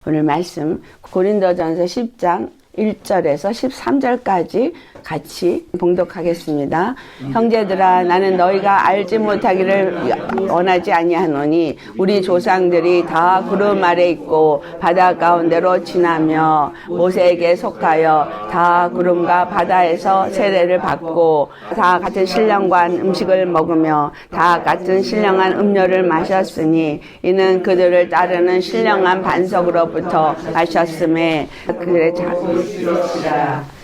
오늘 말씀 고린도전서 10장 1절에서 13절까지 같이 봉독하겠습니다. 형제들아, 나는 너희가 알지 못하기를 원하지 아니하노니 우리 조상들이 다 구름 아래 있고 바다 가운데로 지나며 모세에게 속하여 다 구름과 바다에서 세례를 받고 다 같은 신령한 음식을 먹으며 다 같은 신령한 음료를 마셨으니 이는 그들을 따르는 신령한 반석으로부터 마셨음에 그들의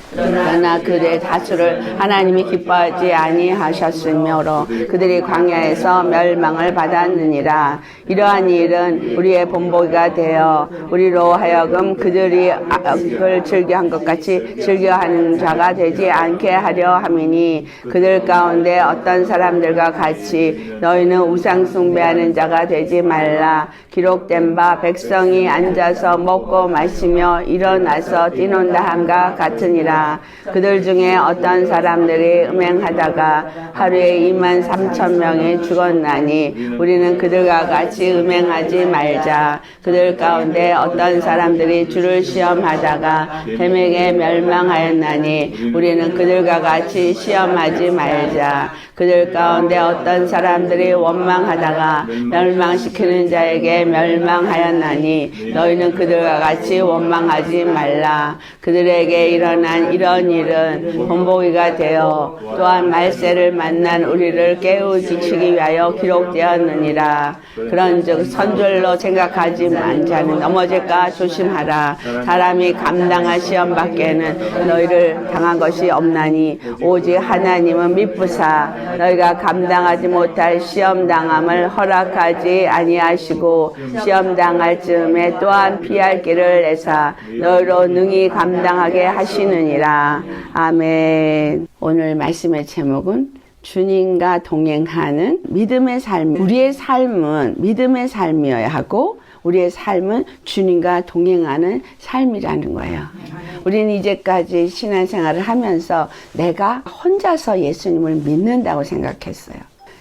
그러나 그들의 다수를 하나님이 기뻐하지 아니하셨으므로 그들이 광야에서 멸망을 받았느니라. 이러한 일은 우리의 본보기가 되어 우리로 하여금 그들이 악을 즐겨한 것 같이 즐겨하는 자가 되지 않게 하려 함이니 그들 가운데 어떤 사람들과 같이 너희는 우상 숭배하는 자가 되지 말라. 기록된 바 백성이 앉아서 먹고 마시며 일어나서 뛰논다 함과 같으니라. 그들 중에 어떤 사람들이 음행하다가 하루에 23,000명이 죽었나니 우리는 그들과 같이 음행하지 말자. 그들 가운데 어떤 사람들이 주를 시험하다가 뱀에게 멸망하였나니 우리는 그들과 같이 시험하지 말자. 그들 가운데 어떤 사람들이 원망하다가 멸망시키는 자에게 멸망하였나니 너희는 그들과 같이 원망하지 말라. 그들에게 일어난 이런 일은 본보기가 되어 또한 말세를 만난 우리를 깨우치기 위하여 기록되었느니라. 그런즉 선줄로 생각하지 만 자는 넘어질까 조심하라. 사람이 감당할 시험 밖에는 너희를 당한 것이 없나니 오직 하나님은 미쁘사 너희가 감당하지 못할 시험 당함을 허락하지 아니하시고 시험 당할 즈음에 또한 피할 길을 내사 너희로 능히 감당하게 하시느니라. 아멘. 오늘 말씀의 제목은 주님과 동행하는 믿음의 삶. 우리의 삶은 믿음의 삶이어야 하고 우리의 삶은 주님과 동행하는 삶이라는 거예요. 우리는 이제까지 신앙생활을 하면서 내가 혼자서 예수님을 믿는다고 생각했어요.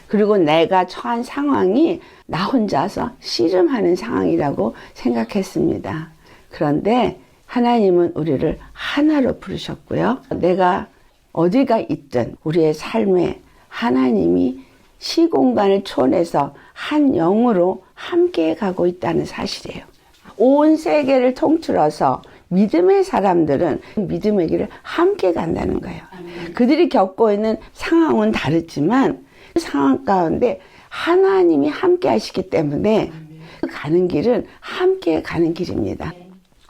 그리고 내가 처한 상황이 나 혼자서 씨름하는 상황이라고 생각했습니다. 그런데 하나님은 우리를 하나로 부르셨고요. 내가 어디가 있든 우리의 삶에 하나님이 시공간을 초월해서 한 영으로 함께 가고 있다는 사실이에요. 온 세계를 통틀어서 믿음의 사람들은 믿음의 길을 함께 간다는 거예요. 그들이 겪고 있는 상황은 다르지만 그 상황 가운데 하나님이 함께 하시기 때문에 그 가는 길은 함께 가는 길입니다.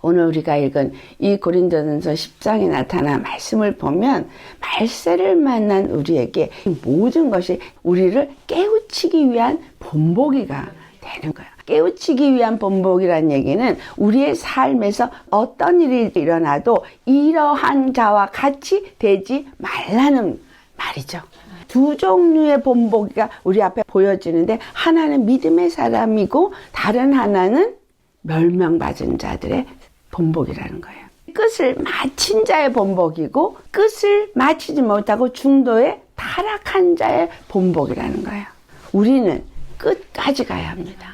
오늘 우리가 읽은 이 고린도전서 10장에 나타난 말씀을 보면 말세를 만난 우리에게 모든 것이 우리를 깨우치기 위한 본보기가 되는 거예요. 깨우치기 위한 본보기란 얘기는 우리의 삶에서 어떤 일이 일어나도 이러한 자와 같이 되지 말라는 말이죠. 두 종류의 본보기가 우리 앞에 보여지는데 하나는 믿음의 사람이고 다른 하나는 멸망받은 자들의 본보기라는 거예요. 끝을 마친 자의 본보기고 끝을 마치지 못하고 중도에 타락한 자의 본보기라는 거예요. 우리는 끝까지 가야 합니다.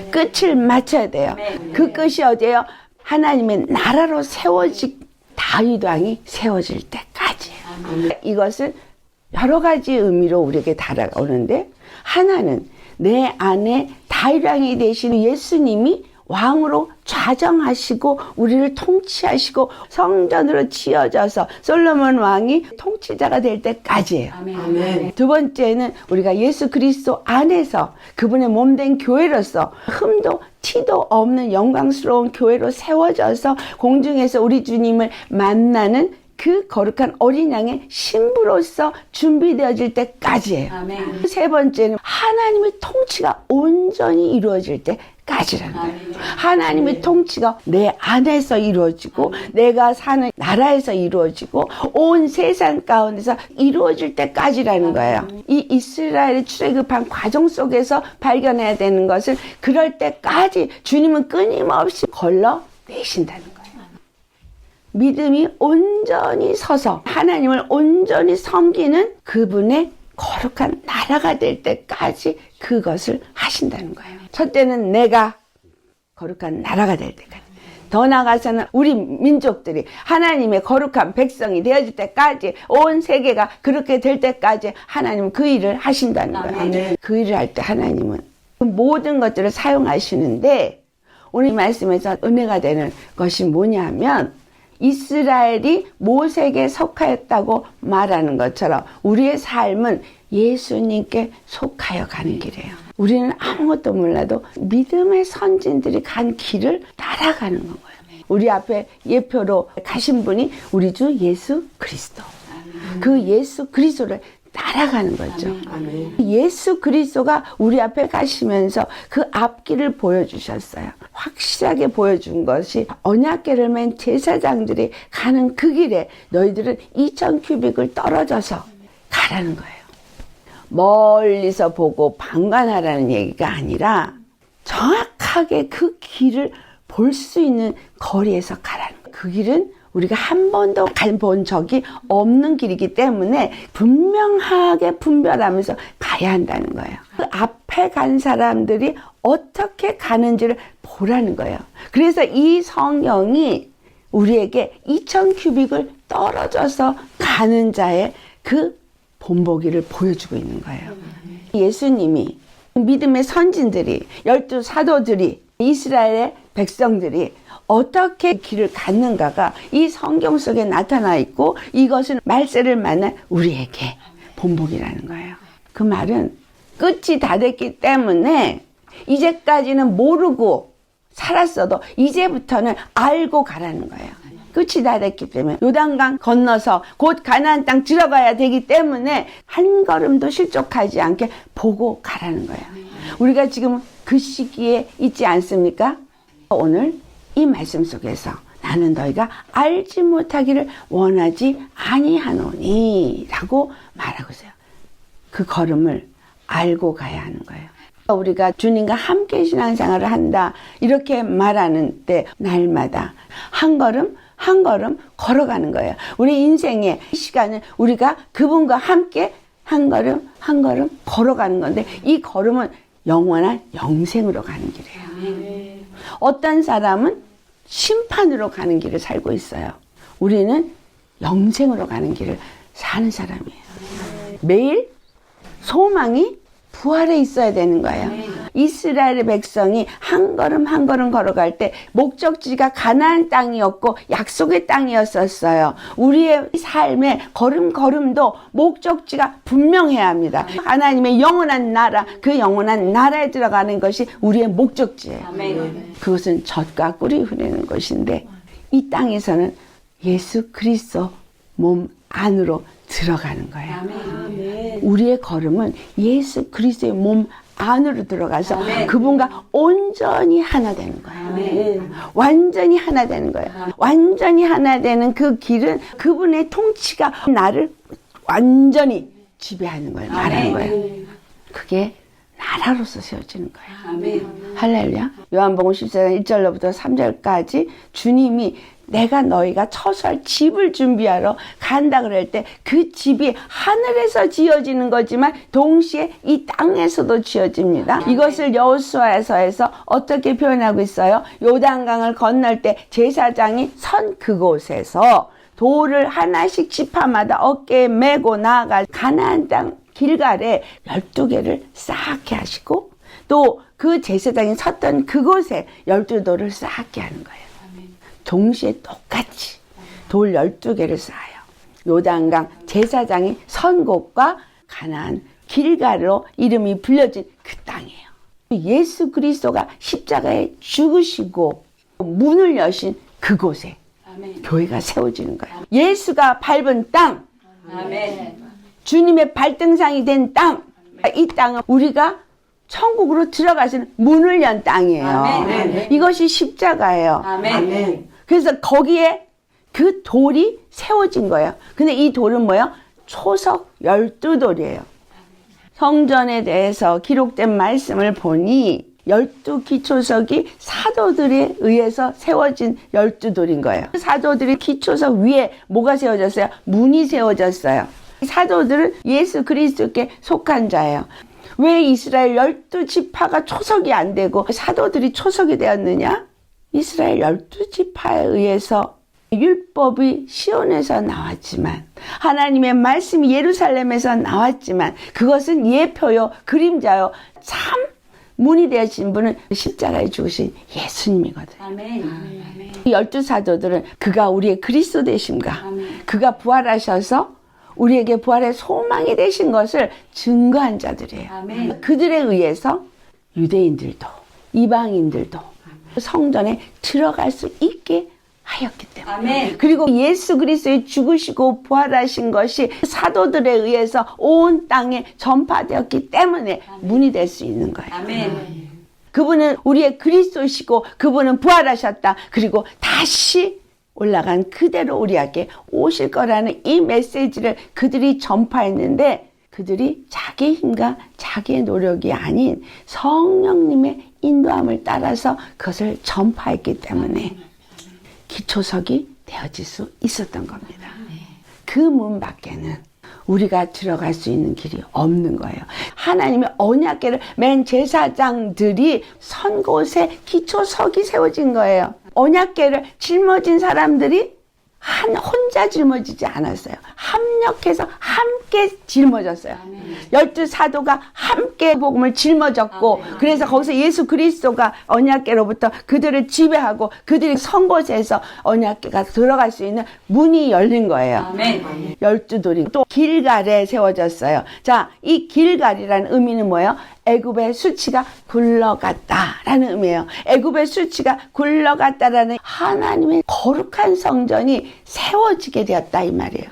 끝을 마쳐야 돼요. 그 끝이 어디예요? 하나님의 나라로 세워진 다윗 왕이 세워질 때까지예요. 이것은 여러 가지 의미로 우리에게 다가오는데 하나는 내 안에 다윗 왕이 되신 예수님이 왕으로 좌정하시고 우리를 통치하시고 성전으로 지어져서 솔로몬 왕이 통치자가 될 때까지예요. 아멘. 두 번째는 우리가 예수 그리스도 안에서 그분의 몸된 교회로서 흠도 티도 없는 영광스러운 교회로 세워져서 공중에서 우리 주님을 만나는 그 거룩한 어린 양의 신부로서 준비되어질 때까지예요. 아멘. 세 번째는 하나님의 통치가 온전히 이루어질 때까지라는 거예요. 하나님의 통치가 내 안에서 이루어지고 내가 사는 나라에서 이루어지고 온 세상 가운데서 이루어질 때까지라는 거예요. 이 이스라엘의 출애굽한 과정 속에서 발견해야 되는 것은 그럴 때까지 주님은 끊임없이 걸러내신다는 거예요. 믿음이 온전히 서서 하나님을 온전히 섬기는 그분의 거룩한 나라가 될 때까지 그것을 하신다는 거예요. 첫째는 내가 거룩한 나라가 될 때까지. 더 나아가서는 우리 민족들이 하나님의 거룩한 백성이 되어질 때까지 온 세계가 그렇게 될 때까지 하나님은 그 일을 하신다는 거예요. 아멘. 그 일을 할 때 하나님은 모든 것들을 사용하시는데 오늘 이 말씀에서 은혜가 되는 것이 뭐냐면 이스라엘이 모세에게 속하였다고 말하는 것처럼 우리의 삶은 예수님께 속하여 가는 길이에요. 우리는 아무것도 몰라도 믿음의 선진들이 간 길을 따라가는 거예요. 우리 앞에 예표로 가신 분이 우리 주 예수 그리스도. 그 예수 그리스도를 따라가는 거죠. 예수 그리스도가 우리 앞에 가시면서 그 앞길을 보여주셨어요. 확실하게 보여준 것이 언약궤를 맨 제사장들이 가는 그 길에 너희들은 2000규빅을 떨어져서 가라는 거예요. 멀리서 보고 방관하라는 얘기가 아니라 정확하게 그 길을 볼 수 있는 거리에서 가라는 거예요. 그 길은 우리가 한 번도 가본 적이 없는 길이기 때문에 분명하게 분별하면서 가야 한다는 거예요. 그 앞에 간 사람들이 어떻게 가는지를 보라는 거예요. 그래서 이 성경이 우리에게 2000규빅을 떨어져서 가는 자의 그 본보기를 보여주고 있는 거예요. 예수님이 믿음의 선진들이 12사도들이 이스라엘의 백성들이 어떻게 길을 갔는가가 이 성경 속에 나타나 있고 이것은 말세를 만난 우리에게 본보기라는 거예요. 그 말은 끝이 다 됐기 때문에 이제까지는 모르고 살았어도 이제부터는 알고 가라는 거예요. 끝이 다 됐기 때문에 요단강 건너서 곧 가나안 땅 들어가야 되기 때문에 한 걸음도 실족하지 않게 보고 가라는 거예요. 우리가 지금 그 시기에 있지 않습니까? 오늘 이 말씀 속에서 나는 너희가 알지 못하기를 원하지 아니하노니 라고 말하고 있어요. 그 걸음을 알고 가야 하는 거예요. 우리가 주님과 함께 신앙생활을 한다 이렇게 말하는 때 날마다 한 걸음 한 걸음 걸어가는 거예요. 우리 인생의 시간은 우리가 그분과 함께 한 걸음 한 걸음 걸어가는 건데 이 걸음은 영원한 영생으로 가는 길이에요. 어떤 사람은 심판으로 가는 길을 살고 있어요. 우리는 영생으로 가는 길을 사는 사람이에요. 매일 소망이 부활에 있어야 되는 거예요. 이스라엘의 백성이 한 걸음 한 걸음 걸어갈 때 목적지가 가나안 땅이었고 약속의 땅이었었어요. 우리의 삶의 걸음걸음도 목적지가 분명해야 합니다. 하나님의 영원한 나라, 그 영원한 나라에 들어가는 것이 우리의 목적지예요. 그것은 젖과 꿀이 흐르는 것인데 이 땅에서는 예수 그리스도 몸 안으로 들어가는 거예요. 우리의 걸음은 예수 그리스도의 몸 안으로 들어가서 그분과 온전히 하나 되는 거예요. 완전히 하나 되는 거예요. 완전히 하나 되는 그 길은 그분의 통치가 나를 완전히 지배하는 거예요. 말하는 거예요. 그게 나라로서 세워지는 거예요. 할렐루야. 요한복음 14장 1절로부터 3절까지 주님이 내가 너희가 처소할 집을 준비하러 간다 그럴 때 그 집이 하늘에서 지어지는 거지만 동시에 이 땅에서도 지어집니다. 이것을 여호수아서에서 어떻게 표현하고 있어요? 요단강을 건널 때 제사장이 선 그곳에서 돌을 하나씩 지파마다 어깨에 메고 나아가 가나안 땅 길갈에 12개를 쌓게 하시고 또 그 제사장이 섰던 그곳에 12돌을 쌓게 하는 거예요. 동시에 똑같이 돌 12개를 쌓아요. 요단강 제사장이 선 곳과 가나안 길갈로 이름이 불려진 그 땅이에요. 예수 그리스도가 십자가에 죽으시고 문을 여신 그곳에 교회가 세워지는 거예요. 예수가 밟은 땅, 주님의 발등상이 된 땅, 이 땅은 우리가 천국으로 들어가시는 문을 연 땅이에요. 이것이 십자가예요. 그래서 거기에 그 돌이 세워진 거예요. 근데 이 돌은 뭐예요? 초석 12돌이에요. 성전에 대해서 기록된 말씀을 보니 12기초석이 사도들에 의해서 세워진 12돌인 거예요. 사도들이 기초석 위에 뭐가 세워졌어요? 문이 세워졌어요. 사도들은 예수 그리스도께 속한 자예요. 왜 이스라엘 12지파가 초석이 안 되고 사도들이 초석이 되었느냐? 이스라엘 12지파에 의해서 율법이 시온에서 나왔지만 하나님의 말씀이 예루살렘에서 나왔지만 그것은 예표요 그림자요 참 문이 되신 분은 십자가에 죽으신 예수님이거든요. 아멘. 12사도들은 그가 우리의 그리스도 되심과 아멘. 그가 부활하셔서 우리에게 부활의 소망이 되신 것을 증거한 자들이에요. 아멘. 그들에 의해서 유대인들도 이방인들도 성전에 들어갈 수 있게 하였기 때문에 아멘. 그리고 예수 그리스도의 죽으시고 부활하신 것이 사도들에 의해서 온 땅에 전파되었기 때문에 문이 될 수 있는 거예요. 아멘. 그분은 우리의 그리스도시고 그분은 부활하셨다. 그리고 다시 올라간 그대로 우리에게 오실 거라는 이 메시지를 그들이 전파했는데 그들이 자기 힘과 자기의 노력이 아닌 성령님의 인도함을 따라서 그것을 전파했기 때문에 기초석이 되어질 수 있었던 겁니다. 그 문 밖에는 우리가 들어갈 수 있는 길이 없는 거예요. 하나님의 언약궤를 맨 제사장들이 선 곳에 기초석이 세워진 거예요. 언약궤를 짊어진 사람들이 혼자 짊어지지 않았어요. 합력해서 함께 짊어졌어요. 12사도가 함께 복음을 짊어졌고 그래서 거기서 예수 그리스도가 언약궤로부터 그들을 지배하고 그들이 선 곳에서 언약궤가 들어갈 수 있는 문이 열린 거예요. 12돌이 또 길갈에 세워졌어요. 자, 이 길갈이라는 의미는 뭐예요? 애굽의 수치가 굴러갔다라는 의미예요. 애굽의 수치가 굴러갔다라는 하나님의 거룩한 성전이 세워지게 되었다 이 말이에요.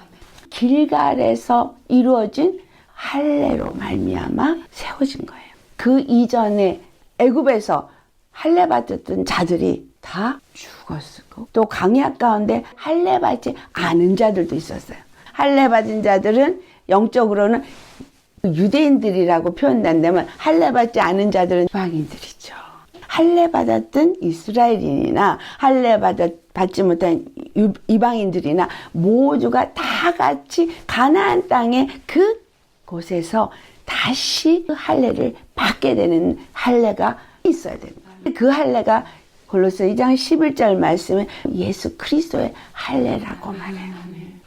길갈에서 이루어진 할례로 말미암아 세워진 거예요. 그 이전에 애굽에서 할례 받았던 자들이 다 죽었고 또 광야 가운데 할례 받지 않은 자들도 있었어요. 할례 받은 자들은 영적으로는 유대인들이라고 표현된다면 할례 받지 않은 자들은 이방인들이죠. 할례 받았던 이스라엘인이나 할례 받지 못한 이방인들이나 모두가 다 같이 가나안 땅의 그 곳에서 다시 그 할례를 받게 되는 할례가 있어야 됩니다. 그 할례가 골로새 2장 11절 말씀에 예수 그리스도의 할례라고 말해요.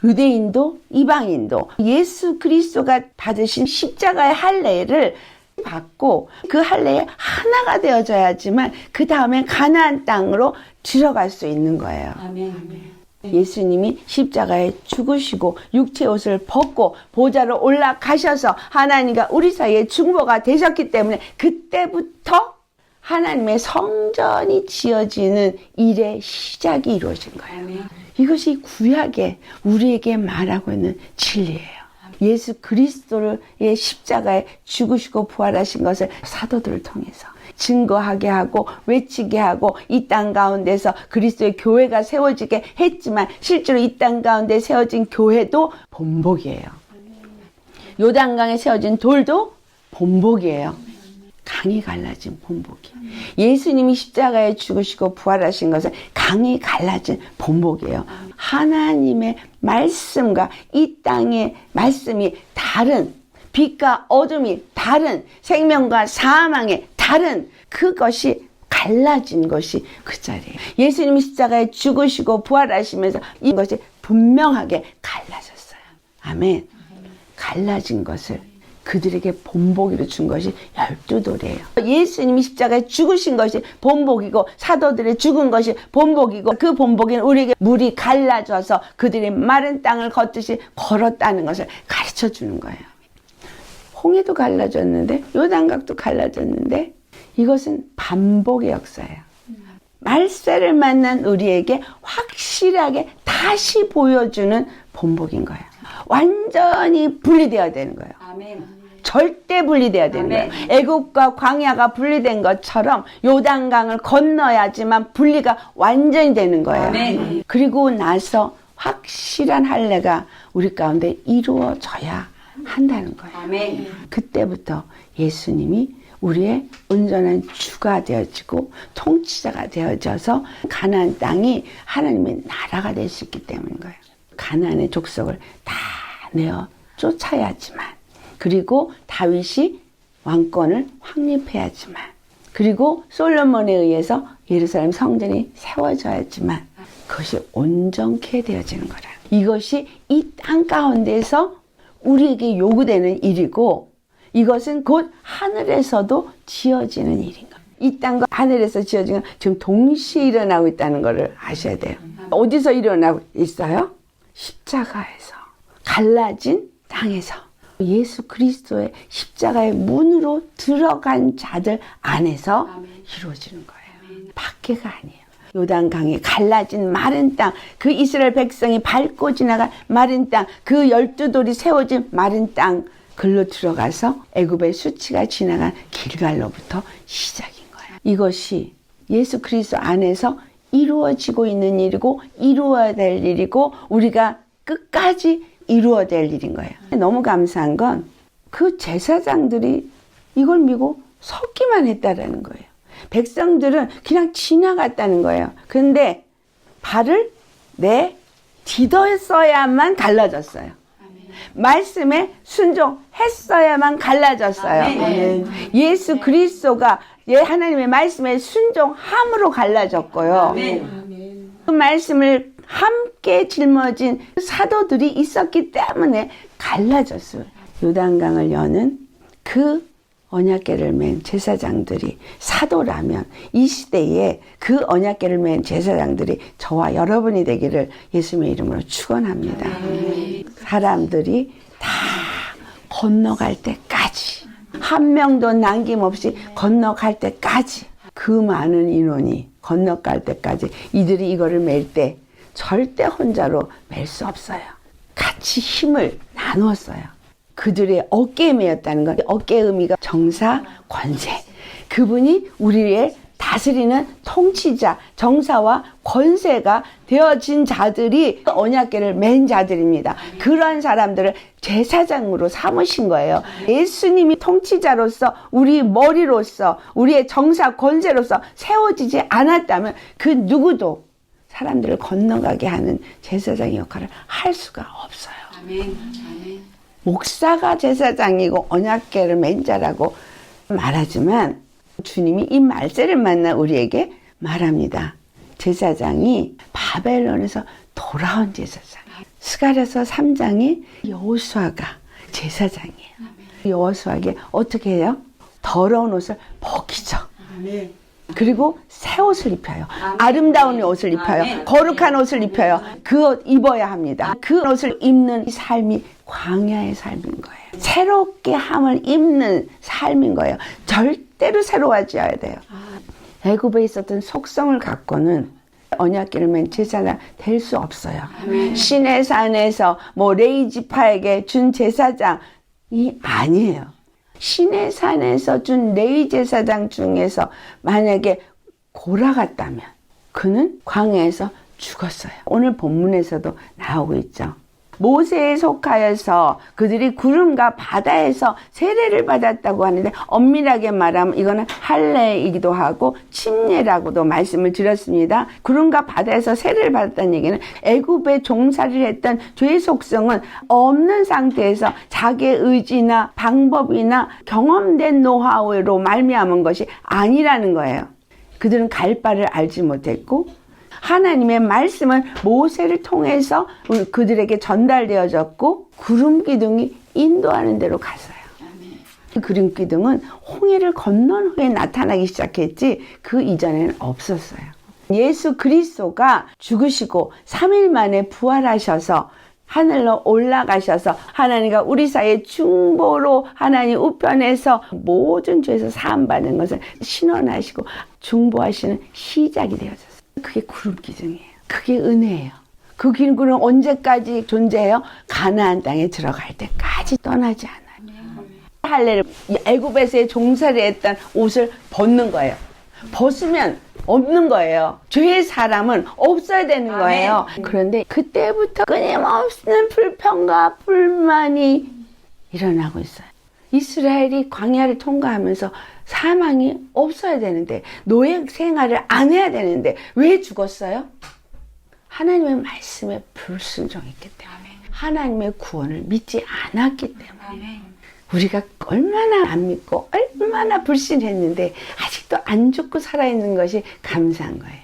유대인도 이방인도 예수 그리스도가 받으신 십자가의 할례를 받고 그 할례에 하나가 되어져야지만 그 다음에 가나안 땅으로 들어갈 수 있는 거예요. 예수님이 십자가에 죽으시고 육체의 옷을 벗고 보좌로 올라가셔서 하나님과 우리 사이에 중보가 되셨기 때문에 그때부터 하나님의 성전이 지어지는 일의 시작이 이루어진 거예요. 이것이 구약에 우리에게 말하고 있는 진리예요. 예수 그리스도의 십자가에 죽으시고 부활하신 것을 사도들을 통해서 증거하게 하고 외치게 하고 이 땅 가운데서 그리스도의 교회가 세워지게 했지만 실제로 이 땅 가운데 세워진 교회도 본복이에요. 요단강에 세워진 돌도 본복이에요. 강이 갈라진 본복이. 예수님이 십자가에 죽으시고 부활하신 것은 강이 갈라진 본복이에요. 하나님의 말씀과 이 땅의 말씀이 다른, 빛과 어둠이 다른, 생명과 사망의 다른 그것이 갈라진 것이 그 자리예요. 예수님이 십자가에 죽으시고 부활하시면서 이것이 분명하게 갈라졌어요. 아멘. 갈라진 것을 그들에게 본보기로 준 것이 12돌이에요. 예수님이 십자가에 죽으신 것이 본보기고 사도들의 죽은 것이 본보기고 그 본보기는 우리에게 물이 갈라져서 그들이 마른 땅을 걷듯이 걸었다는 것을 가르쳐 주는 거예요. 홍해도 갈라졌는데 요단강도 갈라졌는데 이것은 반복의 역사예요. 말세를 만난 우리에게 확실하게 다시 보여주는 본복인 거예요. 완전히 분리되어야 되는 거예요. 아멘. 절대 분리되어야 되는 거예요. 애굽과 광야가 분리된 것처럼 요단강을 건너야지만 분리가 완전히 되는 거예요. 아멘. 그리고 나서 확실한 할례가 우리 가운데 이루어져야 한다는 거예요. 아멘. 그때부터 예수님이 우리의 온전한 주가 되어지고 통치자가 되어져서 가나안 땅이 하나님의 나라가 될 수 있기 때문인 거예요. 가나안의 족속을 다 내어 쫓아야지만 그리고 다윗이 왕권을 확립해야지만 그리고 솔로몬에 의해서 예루살렘 성전이 세워져야지만 그것이 온전케 되어지는 거라. 이것이 이 땅 가운데서 우리에게 요구되는 일이고 이것은 곧 하늘에서도 지어지는 일인 거예요. 이 땅과 하늘에서 지어지는 지금 동시에 일어나고 있다는 것을 아셔야 돼요. 어디서 일어나고 있어요? 십자가에서, 갈라진 땅에서. 예수 그리스도의 십자가의 문으로 들어간 자들 안에서 이루어지는 거예요. 밖에가 아니에요. 요단강에 갈라진 마른 땅, 그 이스라엘 백성이 밟고 지나간 마른 땅, 그 12돌이 세워진 마른 땅, 글로 들어가서 애굽의 수치가 지나간 길갈로부터 시작인 거예요. 이것이 예수 그리스도 안에서 이루어지고 있는 일이고 이루어야 될 일이고 우리가 끝까지 이루어야 될 일인 거예요. 너무 감사한 건 그 제사장들이 이걸 믿고 섰기만 했다라는 거예요. 백성들은 그냥 지나갔다는 거예요. 근데 발을 디뎠어야만 갈라졌어요. 말씀에 순종했어야만 갈라졌어요. 아멘. 예수 그리스도가 하나님의 말씀에 순종함으로 갈라졌고요. 아멘. 그 말씀을 함께 짊어진 사도들이 있었기 때문에 갈라졌어요. 요단강을 여는 그 언약궤를 맨 제사장들이 사도라면 이 시대에 그 언약궤를 맨 제사장들이 저와 여러분이 되기를 예수님의 이름으로 축원합니다. 사람들이 다 건너갈 때까지 한 명도 남김없이 건너갈 때까지 그 많은 인원이 건너갈 때까지 이들이 이거를 맬 때 절대 혼자로 맬 수 없어요. 같이 힘을 나누었어요. 그들의 어깨에 매였다는 것. 어깨의 의미가 정사, 권세. 그분이 우리의 다스리는 통치자, 정사와 권세가 되어진 자들이 언약궤를 맨 자들입니다. 그런 사람들을 제사장으로 삼으신 거예요. 예수님이 통치자로서 우리 머리로서 우리의 정사, 권세로서 세워지지 않았다면 그 누구도 사람들을 건너가게 하는 제사장의 역할을 할 수가 없어요. 아멘. 목사가 제사장이고 언약궤를 맨 자라고 말하지만 주님이 이 말세를 만나 우리에게 말합니다. 제사장이 바벨론에서 돌아온 제사장. 스가랴서 3장에 여호수아가 제사장이에요. 여호수아에게 어떻게 해요? 더러운 옷을 벗기죠. 그리고 새 옷을 입혀요. 아름다운 옷을 입혀요. 거룩한 옷을 입혀요. 그 옷 입어야 합니다. 그 옷을 입는 삶이 광야의 삶인 거예요. 새롭게 함을 입는 삶인 거예요. 절대로 새로워져야 돼요. 애굽에 있었던 속성을 갖고는 언약궤를 맨 제사장 될 수 없어요. 시내 산에서 레이지파에게 준 제사장이 아니에요. 시내 산에서 준 레위 제사장 중에서 만약에 골아갔다면 그는 광야에서 죽었어요. 오늘 본문에서도 나오고 있죠. 모세에 속하여서 그들이 구름과 바다에서 세례를 받았다고 하는데 엄밀하게 말하면 이거는 할례이기도 하고 침례라고도 말씀을 드렸습니다. 구름과 바다에서 세례를 받았다는 얘기는 애굽에 종살이를 했던 죄의 속성은 없는 상태에서 자기의 의지나 방법이나 경험된 노하우로 말미암은 것이 아니라는 거예요. 그들은 갈 바를 알지 못했고 하나님의 말씀은 모세를 통해서 그들에게 전달되어졌고 구름 기둥이 인도하는 대로 갔어요. 그 구름 기둥은 홍해를 건넌 후에 나타나기 시작했지 그 이전에는 없었어요. 예수 그리스도가 죽으시고 3일 만에 부활하셔서 하늘로 올라가셔서 하나님과 우리 사이의 중보로 하나님 우편에서 모든 죄에서 사함받는 것을 신원하시고 중보하시는 시작이 되어졌어요. 그게 구름 기둥이에요. 그게 은혜예요. 그 기둥은 언제까지 존재해요? 가나안 땅에 들어갈 때까지 떠나지 않아요. 할례를 애굽에서의 종살이 했던 옷을 벗는 거예요. 벗으면 없는 거예요. 죄의 사람은 없어야 되는 거예요. 그런데 그때부터 끊임없는 불평과 불만이 일어나고 있어요. 이스라엘이 광야를 통과하면서 사망이 없어야 되는데 노예 생활을 안 해야 되는데 왜 죽었어요? 하나님의 말씀에 불순종했기 때문에 하나님의 구원을 믿지 않았기 때문에 우리가 얼마나 안 믿고 얼마나 불신했는데 아직도 안 죽고 살아있는 것이 감사한 거예요.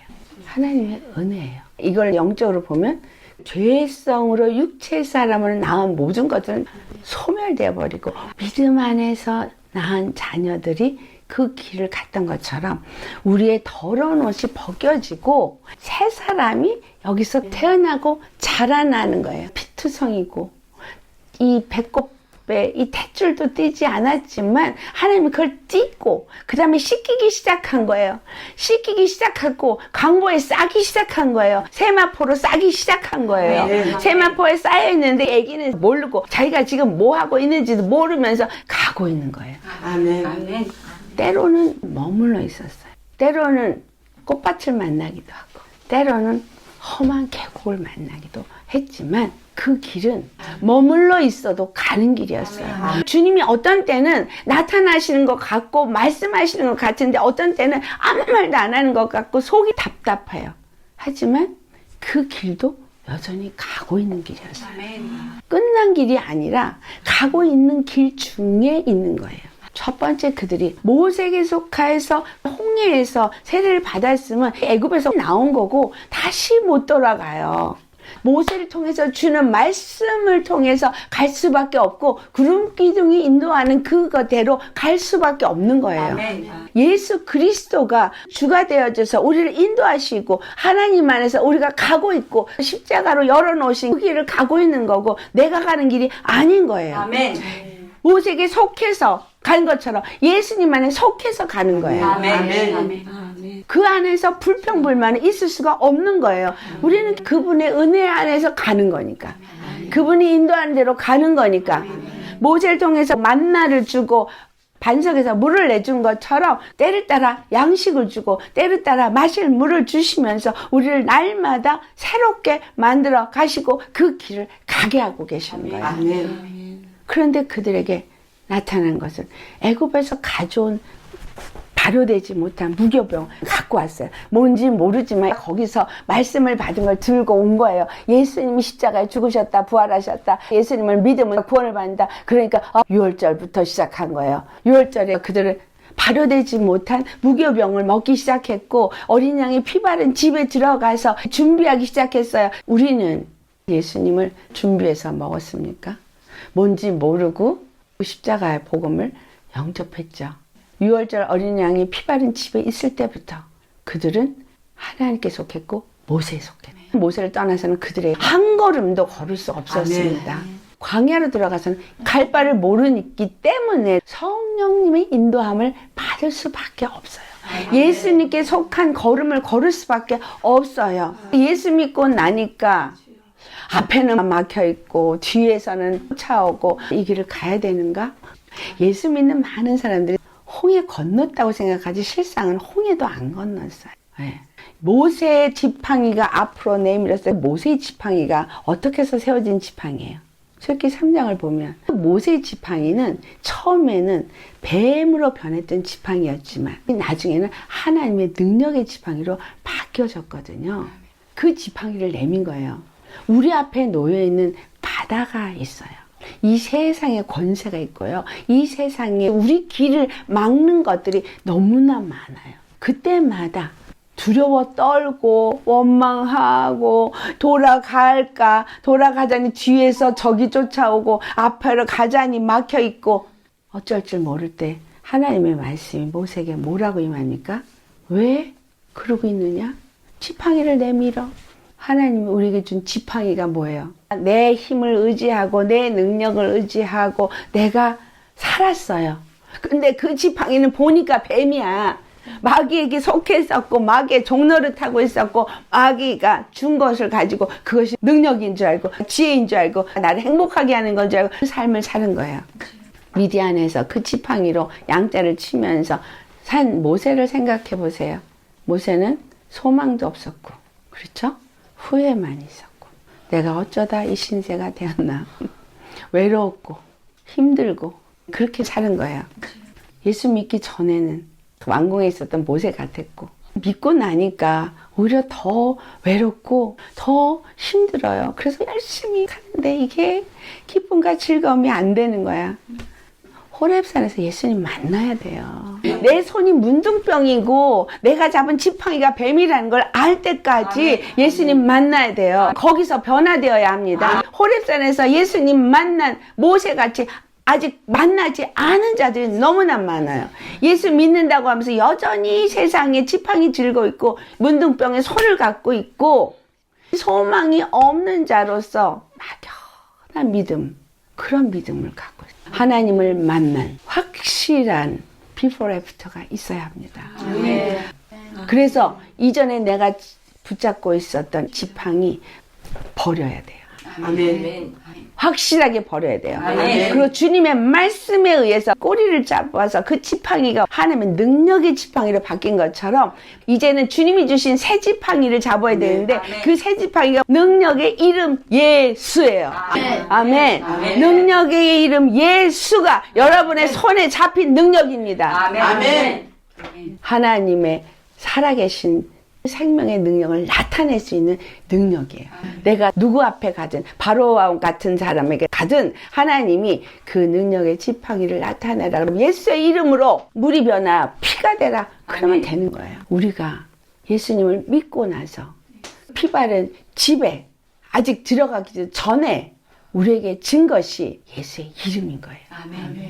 하나님의 은혜예요. 이걸 영적으로 보면 죄성으로 육체 사람을 낳은 모든 것들은 소멸되어 버리고 믿음 안에서 낳은 자녀들이 그 길을 갔던 것처럼 우리의 더러운 옷이 벗겨지고 새 사람이 여기서 태어나고 자라나는 거예요. 피투성이고 이 배꼽에 이 탯줄도 띄지 않았지만 하나님이 그걸 띄고 그 다음에 씻기기 시작한 거예요. 씻기기 시작하고 강보에 싸기 시작한 거예요. 세마포로 싸기 시작한 거예요. 네. 세마포에 쌓여있는데 애기는 모르고 자기가 지금 뭐 하고 있는지도 모르면서 가고 있는 거예요. 아멘. 아멘. 때로는 머물러 있었어요. 때로는 꽃밭을 만나기도 하고 때로는 험한 계곡을 만나기도 했지만 그 길은 머물러 있어도 가는 길이었어요. 주님이 어떤 때는 나타나시는 것 같고 말씀하시는 것 같은데 어떤 때는 아무 말도 안 하는 것 같고 속이 답답해요. 하지만 그 길도 여전히 가고 있는 길이었어요. 끝난 길이 아니라 가고 있는 길 중에 있는 거예요. 첫 번째 그들이 모세에게 속하여서 홍해에서 세례를 받았으면 애굽에서 나온 거고 다시 못 돌아가요. 모세를 통해서 주는 말씀을 통해서 갈 수밖에 없고 구름 기둥이 인도하는 그거대로 갈 수밖에 없는 거예요. 아멘. 예수 그리스도가 주가 되어져서 우리를 인도하시고 하나님 안에서 우리가 가고 있고 십자가로 열어놓으신 그 길을 가고 있는 거고 내가 가는 길이 아닌 거예요. 아멘. 모세에게 속해서 가는 것처럼 예수님 안에 속해서 가는 거예요. 아멘. 아멘. 그 안에서 불평불만이 있을 수가 없는 거예요. 우리는 그분의 은혜 안에서 가는 거니까. 그분이 인도하는 대로 가는 거니까. 모세를 통해서 만나를 주고 반석에서 물을 내준 것처럼 때를 따라 양식을 주고 때를 따라 마실 물을 주시면서 우리를 날마다 새롭게 만들어 가시고 그 길을 가게 하고 계시는 거예요. 아멘. 그런데 그들에게 나타난 것은 애굽에서 가져온 발효되지 못한 무교병 갖고 왔어요. 뭔지 모르지만 거기서 말씀을 받은 걸 들고 온 거예요. 예수님이 십자가에 죽으셨다 부활하셨다. 예수님을 믿으면 구원을 받는다. 그러니까 6월절부터 시작한 거예요. 6월절에 그들은 발효되지 못한 무교병을 먹기 시작했고 어린 양의 피 바른 집에 들어가서 준비하기 시작했어요. 우리는 예수님을 준비해서 먹었습니까? 뭔지 모르고 십자가의 복음을 영접했죠. 6월절 어린 양이 피 바른 집에 있을 때부터 그들은 하나님께 속했고 모세에 속했어요. 모세를 떠나서는 그들의 한 걸음도 걸을 수 없었습니다. 광야로 들어가서는 갈 바를 모르기 때문에 성령님의 인도함을 받을 수밖에 없어요. 예수님께 속한 걸음을 걸을 수밖에 없어요. 예수 믿고 나니까 앞에는 막혀있고 뒤에서는 쫓아오고 이 길을 가야 되는가? 예수 믿는 많은 사람들이 홍해 건넜다고 생각하지 실상은 홍해도 안 건넜어요. 네. 모세의 지팡이가 앞으로 내밀었어요. 모세의 지팡이가 어떻게 해서 세워진 지팡이에요? 출애굽기 3장을 보면 모세의 지팡이는 처음에는 뱀으로 변했던 지팡이였지만 나중에는 하나님의 능력의 지팡이로 바뀌어졌거든요. 그 지팡이를 내민 거예요. 우리 앞에 놓여있는 바다가 있어요. 이 세상에 권세가 있고요. 이 세상에 우리 길을 막는 것들이 너무나 많아요. 그때마다 두려워 떨고 원망하고 돌아갈까 돌아가자니 뒤에서 적이 쫓아오고 앞으로 가자니 막혀있고 어쩔 줄 모를 때 하나님의 말씀이 모세에게 뭐라고 임합니까? 왜 그러고 있느냐? 지팡이를 내밀어. 하나님이 우리에게 준 지팡이가 뭐예요? 내 힘을 의지하고 내 능력을 의지하고 내가 살았어요. 근데 그 지팡이는 보니까 뱀이야. 마귀에게 속해 있었고 마귀의 종노릇 하고 있었고 마귀가 준 것을 가지고 그것이 능력인 줄 알고 지혜인 줄 알고 나를 행복하게 하는 건 줄 알고 그 삶을 사는 거예요. 미디안에서 그 지팡이로 양자를 치면서 산 모세를 생각해 보세요. 모세는 소망도 없었고 그렇죠? 후회만 있었고 내가 어쩌다 이 신세가 되었나 외로웠고 힘들고 그렇게 사는 거예요. 예수 믿기 전에는 왕궁에 있었던 모세 같았고 믿고 나니까 오히려 더 외롭고 더 힘들어요. 그래서 열심히 가는데 이게 기쁨과 즐거움이 안 되는 거야. 호렙산에서 예수님 만나야 돼요. 내 손이 문둥병이고 내가 잡은 지팡이가 뱀이라는 걸 알 때까지 예수님 만나야 돼요. 거기서 변화되어야 합니다. 호렙산에서 예수님 만난 모세같이 아직 만나지 않은 자들이 너무나 많아요. 예수 믿는다고 하면서 여전히 세상에 지팡이 들고 있고 문둥병에 손을 갖고 있고 소망이 없는 자로서 막연한 믿음, 그런 믿음을 갖고 있어요. 하나님을 만난 확실한 before after가 있어야 합니다. 그래서 이전에 내가 붙잡고 있었던 지팡이 버려야 돼요. 아멘. 확실하게 버려야 돼요. 아멘. 그리고 주님의 말씀에 의해서 꼬리를 잡아서 그 지팡이가 하나님의 능력의 지팡이로 바뀐 것처럼 이제는 주님이 주신 새 지팡이를 잡아야 되는데 그 새 지팡이가 능력의 이름 예수예요. 아멘. 능력의 이름 예수가 여러분의 손에 잡힌 능력입니다. 아멘. 하나님의 살아계신 생명의 능력을 나타낼 수 있는 능력이에요. 내가 누구 앞에 가든 바로와 같은 사람에게 가든 하나님이 그 능력의 지팡이를 나타내라. 그럼 예수의 이름으로 물이 변화 피가 되라. 그러면 되는 거예요. 우리가 예수님을 믿고 나서 피 바른 집에 아직 들어가기 전에 우리에게 준 것이 예수의 이름인 거예요.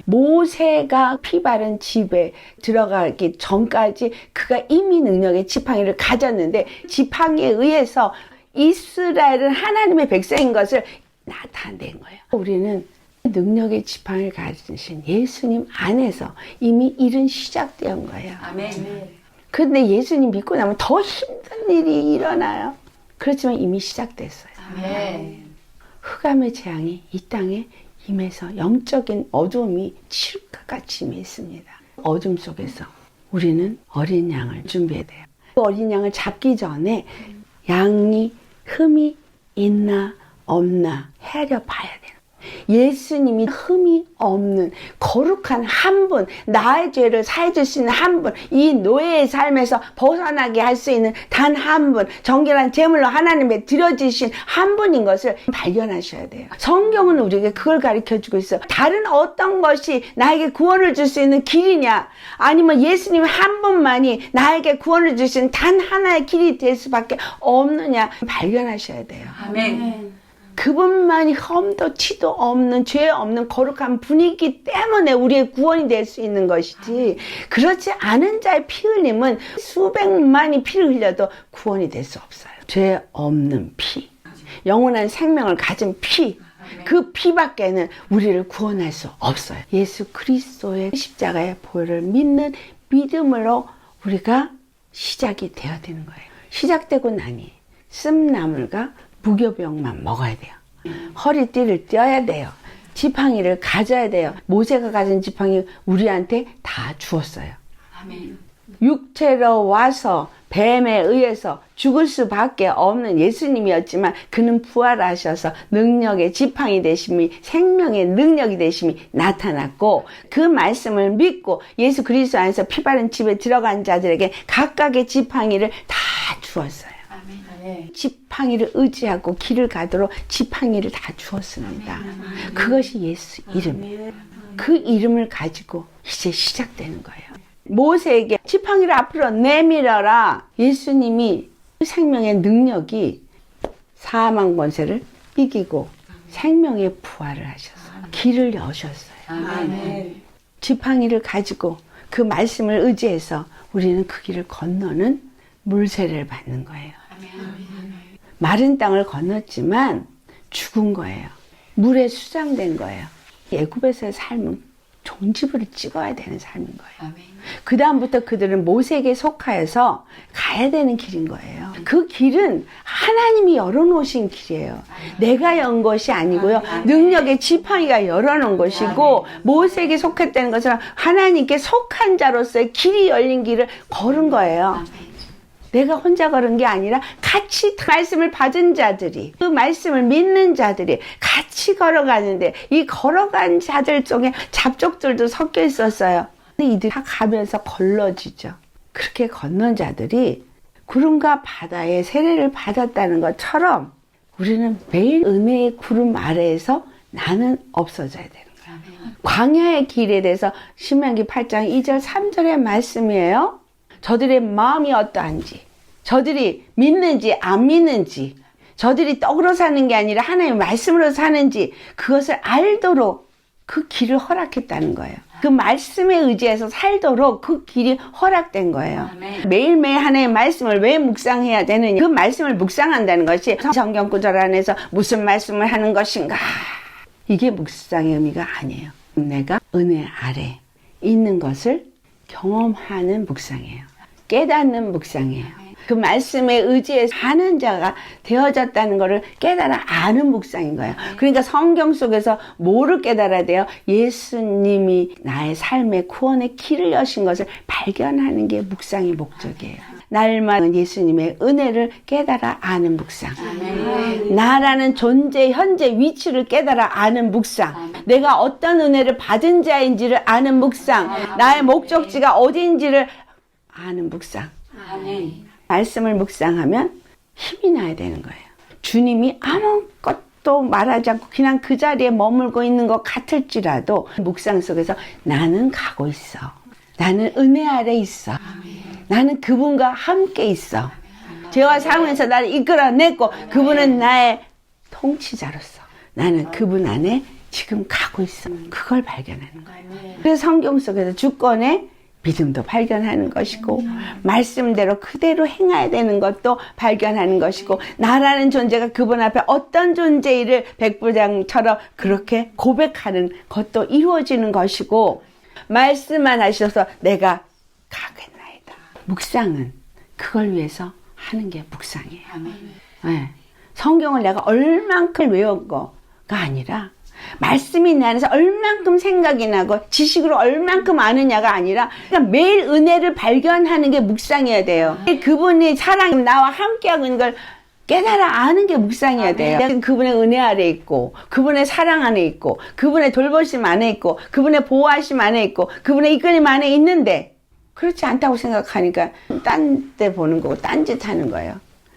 모세가 피 바른 집에 들어가기 전까지 그가 이미 능력의 지팡이를 가졌는데 지팡이에 의해서 이스라엘은 하나님의 백성인 것을 나타낸 거예요. 우리는 능력의 지팡이를 가지신 예수님 안에서 이미 일은 시작된 거예요. 그런데 예수님 믿고 나면 더 힘든 일이 일어나요. 그렇지만 이미 시작됐어요. 흑암의 재앙이 이 땅에 임해서 영적인 어두움이 칠흑같이 임했습니다. 어둠 속에서 우리는 어린 양을 준비해야 돼요. 그 어린 양을 잡기 전에 양이 흠이 있나 없나 헤아려 봐야 돼요. 예수님이 흠이 없는 거룩한 한 분, 나의 죄를 사해줄 수 있는 한 분, 이 노예의 삶에서 벗어나게 할 수 있는 단 한 분, 정결한 제물로 하나님의 드려지신 한 분인 것을 발견하셔야 돼요. 성경은 우리에게 그걸 가르쳐주고 있어요. 다른 어떤 것이 나에게 구원을 줄 수 있는 길이냐, 아니면 예수님 한 분만이 나에게 구원을 주신 단 하나의 길이 될 수밖에 없느냐 발견하셔야 돼요. 그분만이 험도 티도 없는 죄 없는 거룩한 분이기 때문에 우리의 구원이 될 수 있는 것이지, 그렇지 않은 자의 피 흘림은 수백만이 피를 흘려도 구원이 될 수 없어요. 죄 없는 피, 영원한 생명을 가진 피, 그 피밖에는 우리를 구원할 수 없어요. 예수 그리스도의 십자가의 보혈을 믿는 믿음으로 우리가 시작이 되어야 되는 거예요. 시작되고 나니 쓴나물과 무교병만 먹어야 돼요. 허리띠를 떼어야 돼요. 지팡이를 가져야 돼요. 모세가 가진 지팡이 우리한테 다 주었어요. 육체로 와서 뱀에 의해서 죽을 수밖에 없는 예수님이었지만 그는 부활하셔서 능력의 지팡이 되심이, 생명의 능력이 되심이 나타났고, 그 말씀을 믿고 예수 그리스도 안에서 피 바른 집에 들어간 자들에게 각각의 지팡이를 다 주었어요. 지팡이를 의지하고 길을 가도록 지팡이를 다 주었습니다. 그것이 예수 이름. 그 이름을 가지고 이제 시작되는 거예요. 모세에게 지팡이를 앞으로 내밀어라. 예수님이 생명의 능력이 사망 권세를 이기고 생명의 부활을 하셔서 길을 여셨어요. 지팡이를 가지고 그 말씀을 의지해서 우리는 그 길을 건너는 물세례를 받는 거예요. 마른 땅을 건넜지만 죽은 거예요. 물에 수장된 거예요. 애굽에서의 삶은 종지부를 찍어야 되는 삶인 거예요. 그 다음부터 그들은 모세에게 속하여서 가야 되는 길인 거예요. 그 길은 하나님이 열어놓으신 길이에요. 내가 연 것이 아니고요. 능력의 지팡이가 열어놓은 것이고, 모세에게 속했다는 것은 하나님께 속한 자로서의 길이 열린 길을 걸은 거예요. 내가 혼자 걸은 게 아니라 같이 말씀을 받은 자들이, 그 말씀을 믿는 자들이 같이 걸어가는데, 이 걸어간 자들 중에 잡족들도 섞여 있었어요. 근데 이들이 다 가면서 걸러지죠. 그렇게 건넌 자들이 구름과 바다의 세례를 받았다는 것처럼 우리는 매일 은혜의 구름 아래에서 나는 없어져야 되는 거야. 광야의 길에 대해서 신명기 8장 2절 3절의 말씀이에요. 저들의 마음이 어떠한지, 저들이 믿는지 안 믿는지, 저들이 떡으로 사는 게 아니라 하나님의 말씀으로 사는지 그것을 알도록 그 길을 허락했다는 거예요. 그 말씀에 의지해서 살도록 그 길이 허락된 거예요. 매일매일 하나님의 말씀을 왜 묵상해야 되느냐. 그 말씀을 묵상한다는 것이 성경 구절 안에서 무슨 말씀을 하는 것인가. 이게 묵상의 의미가 아니에요. 내가 은혜 아래 있는 것을 경험하는 묵상이에요. 깨닫는 묵상이에요. 그 말씀에 의지해서 사는 자가 되어졌다는 것을 깨달아 아는 묵상인 거예요. 그러니까 성경 속에서 뭐를 깨달아야 돼요? 예수님이 나의 삶의 구원의 길을 여신 것을 발견하는 게 묵상의 목적이에요. 날마다 예수님의 은혜를 깨달아 아는 묵상. 나라는 존재, 현재 위치를 깨달아 아는 묵상. 내가 어떤 은혜를 받은 자인지를 아는 묵상. 나의 목적지가 어디인지를 아는 묵상. 말씀을 묵상하면 힘이 나야 되는 거예요. 주님이 아무것도 말하지 않고 그냥 그 자리에 머물고 있는 것 같을지라도 묵상 속에서 나는 가고 있어. 나는 은혜 아래 있어. 나는 그분과 함께 있어. 죄와 사망에서 나를 이끌어냈고 그분은 나의 통치자로서 나는 그분 안에 지금 가고 있어. 그걸 발견하는 거예요. 그래서 성경 속에서 주권의 믿음도 발견하는 것이고 말씀대로 그대로 행해야 되는 것도 발견하는 것이고 나라는 존재가 그분 앞에 어떤 존재를 백부장처럼 그렇게 고백하는 것도 이루어지는 것이고 말씀만 하셔서 내가 가겠나이다. 묵상은 그걸 위해서 하는 게 묵상이에요. 네. 성경을 내가 얼만큼 외운 거가 아니라 말씀이 내 안에서 얼만큼 생각이 나고 지식으로 얼만큼 아느냐가 아니라 그냥 매일 은혜를 발견하는 게 묵상이어야 돼요. 그분이 사랑이 나와 함께하고 있는 걸 깨달아 아는 게 묵상이어야 돼요. 내가 그분의 은혜 아래 있고 그분의 사랑 안에 있고 그분의 돌보심 안에 있고 그분의 보호하심 안에 있고 그분의 이끌림 안에 있는데 그렇지 않다고 생각하니까 딴 데 보는 거고 딴짓 하는 거예요.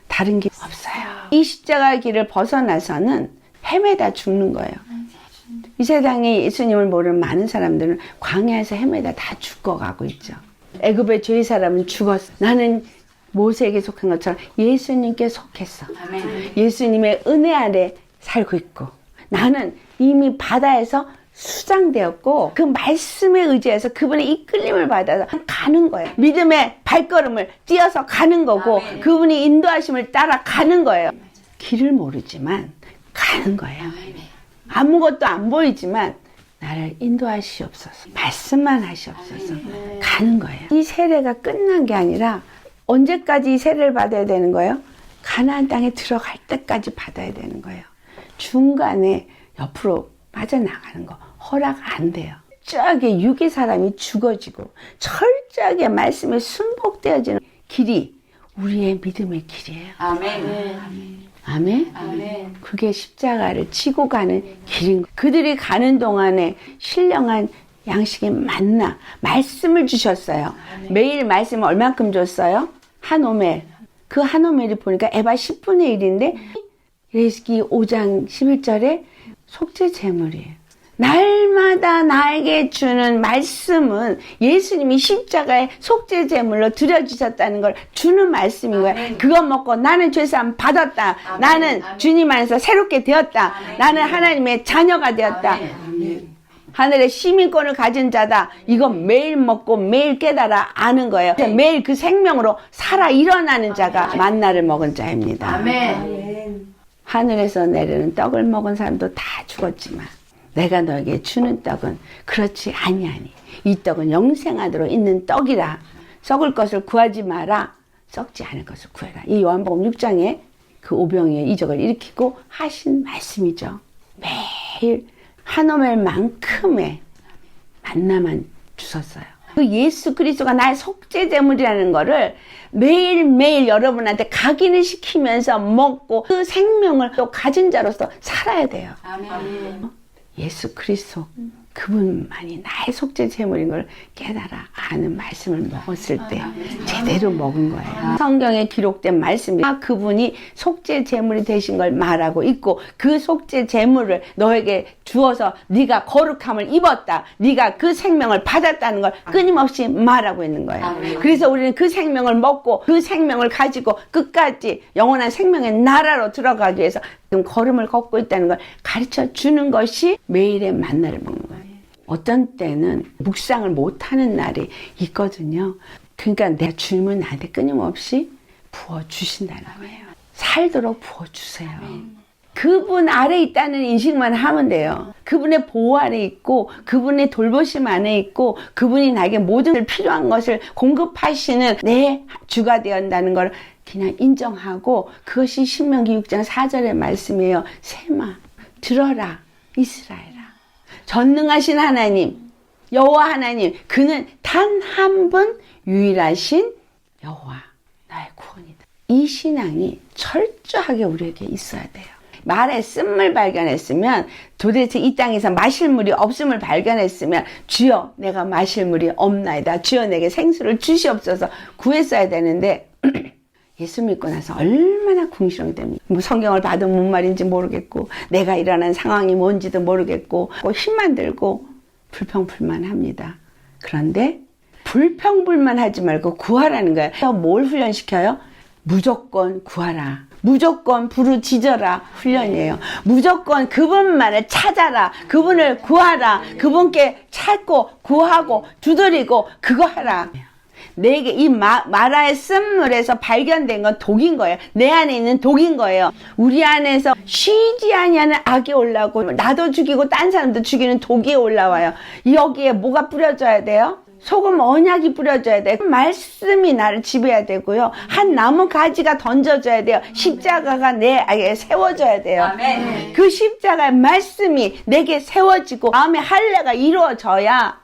다른 게 없어요. 이 십자가 길을 벗어나서는 헤매다 죽는 거예요. 이 세상에 예수님을 모르는 많은 사람들은 광야에서 헤매다 다 죽어가고 있죠. 애굽의 죄의 사람은 죽었어. 나는 모세에게 속한 것처럼 예수님께 속했어. 예수님의 은혜 아래 살고 있고 나는 이미 바다에서 수장되었고 그 말씀에 의지해서 그분의 이끌림을 받아서 가는 거예요. 믿음의 발걸음을 띄어서 가는 거고 그분이 인도하심을 따라 가는 거예요. 길을 모르지만 가는 거예요. 아무것도 안 보이지만 나를 인도하시옵소서. 말씀만 하시옵소서. 가는 거예요. 이 세례가 끝난 게 아니라 언제까지 이 세례를 받아야 되는 거예요? 가나안 땅에 들어갈 때까지 받아야 되는 거예요. 중간에 옆으로 빠져나가는 거 허락 안 돼요. 철저하게 육의 사람이 죽어지고 철저하게 말씀에 순복되어지는 길이 우리의 믿음의 길이에요. 아멘. 그게 십자가를 치고 가는 길인 거예요. 그들이 가는 동안에 신령한 양식의 만나 말씀을 주셨어요. 매일 말씀을 얼만큼 줬어요? 한 오멜. 그 한 오멜이 보니까 에바 10분의 1인데 레위기 5장 11절에 속죄 제물이에요. 날마다 나에게 주는 말씀은 예수님이 십자가에 속죄 제물로 드려주셨다는 걸 주는 말씀인 거예요. 그거 먹고 나는 죄사함 받았다. 나는 주님 안에서 새롭게 되었다. 나는 하나님의 자녀가 되었다. 하늘의 시민권을 가진 자다. 이거 매일 먹고 매일 깨달아 아는 거예요. 매일 그 생명으로 살아 일어나는 자가 만나를 먹은 자입니다. 하늘에서 내리는 떡을 먹은 사람도 다 죽었지만 내가 너에게 주는 떡은 그렇지 아니하니 이 떡은 영생하도록 있는 떡이라. 썩을 것을 구하지 마라. 썩지 않을 것을 구해라. 이 요한복음 6장에 그 오병이의 이적을 일으키고 하신 말씀이죠. 매일 한 오멜만큼의 만나만 주셨어요. 그 예수 그리스도가 나의 속죄제물이라는 거를 매일매일 여러분한테 각인을 시키면서 먹고 그 생명을 또 가진 자로서 살아야 돼요. 예수 그리스도 그분만이 나의 속죄 제물인 걸 깨달아 아는 말씀을 먹었을 때 제대로 먹은 거예요. 성경에 기록된 말씀이 그분이 속죄 제물이 되신 걸 말하고 있고 그 속죄 제물을 너에게 주어서 네가 거룩함을 입었다. 네가 그 생명을 받았다는 걸 끊임없이 말하고 있는 거예요. 그래서 우리는 그 생명을 먹고 그 생명을 가지고 끝까지 영원한 생명의 나라로 들어가기 위해서 지금 걸음을 걷고 있다는 걸 가르쳐 주는 것이 매일의 만나를 먹는 거예요. 어떤 때는 묵상을 못하는 날이 있거든요. 그러니까 내가 주님은 나한테 끊임없이 부어주신다는 거예요. 살도록 부어주세요. 그분 아래 있다는 인식만 하면 돼요. 그분의 보호 아래 있고 그분의 돌보심 안에 있고 그분이 나에게 모든 필요한 것을 공급하시는 내 주가 되었다는 걸 그냥 인정하고 그것이 신명기 6장 4절의 말씀이에요. 셈아 들어라 이스라엘아. 전능하신 하나님 여호와 하나님 그는 단 한 분 유일하신 여호와 나의 구원이다. 이 신앙이 철저하게 우리에게 있어야 돼요. 말에 쓴물 발견했으면 도대체 이 땅에서 마실 물이 없음을 발견했으면 주여 내가 마실 물이 없나이다. 주여 내게 생수를 주시옵소서 구했어야 되는데 예수 믿고 나서 얼마나 궁시렁댑니까? 뭐 성경을 봐도 뭔 말인지 모르겠고 내가 일어난 상황이 뭔지도 모르겠고 힘만 들고 불평불만합니다. 그런데 불평불만하지 말고 구하라는 거예요. 뭘 훈련시켜요? 무조건 구하라. 무조건 부르짖어라 훈련이에요. 무조건 그분만을 찾아라. 그분을 구하라. 그분께 찾고 구하고 두드리고 그거 하라. 내게 이 마라의 쓴물에서 발견된 건 독인 거예요. 내 안에 있는 독인 거예요. 우리 안에서 쉬지 아니하는 악이 올라오고 나도 죽이고 딴 사람도 죽이는 독이 올라와요. 여기에 뭐가 뿌려져야 돼요? 소금 언약이 뿌려져야 돼요. 말씀이 나를 지배해야 되고요. 한 나무 가지가 던져져야 돼요. 십자가가 내 안에 세워져야 돼요. 아멘. 그 십자가의 말씀이 내게 세워지고 마음의 할례가 이루어져야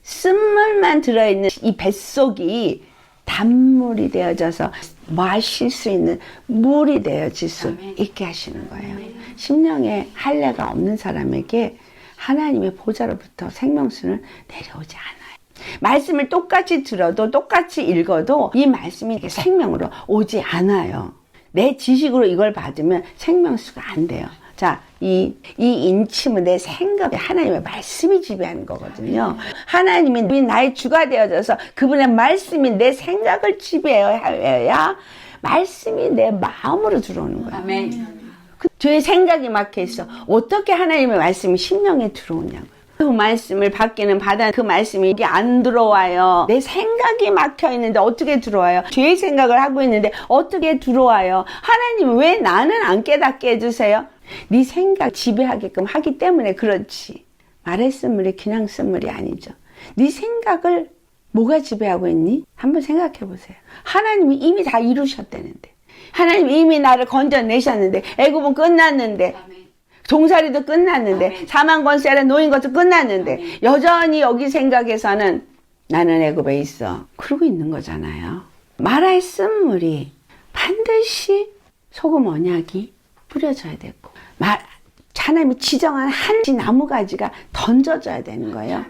쓴물만 들어있는 이 뱃속이 단물이 되어져서 마실 수 있는 물이 되어질 수 있게 하시는 거예요. 심령에 할례가 없는 사람에게 하나님의 보좌로부터 생명수는 내려오지 않아요. 말씀을 똑같이 들어도 똑같이 읽어도 이 말씀이 생명으로 오지 않아요. 내 지식으로 이걸 받으면 생명수가 안 돼요. 자, 이 인침은 내 생각에 하나님의 말씀이 지배하는 거거든요. 하나님이 나의 주가 되어져서 그분의 말씀이 내 생각을 지배해야 말씀이 내 마음으로 들어오는 거예요. 아멘. 저의 생각이 막혀 있어. 어떻게 하나님의 말씀이 심령에 들어오냐고요. 그 말씀을 받기는 받아 그 말씀이 이게 안 들어와요. 내 생각이 막혀 있는데 어떻게 들어와요? 죄의 생각을 하고 있는데 어떻게 들어와요? 하나님 왜 나는 안 깨닫게 해주세요? 네 생각 지배하게끔 하기 때문에 그렇지. 말의 쓴물이 그냥 쓴물이 아니죠. 네 생각을 뭐가 지배하고 있니? 한번 생각해 보세요. 하나님이 이미 다 이루셨다는데. 하나님이 이미 나를 건져내셨는데 애굽은 끝났는데 종살이도 끝났는데 사망 권세 아래 놓인 것도 끝났는데 여전히 여기 생각에서는 나는 애굽에 있어. 그러고 있는 거잖아요. 마라의 쓴물이 반드시 소금 언약이 뿌려져야 되고 하나님이 지정한 한 나무 가지가 던져져야 되는 거예요.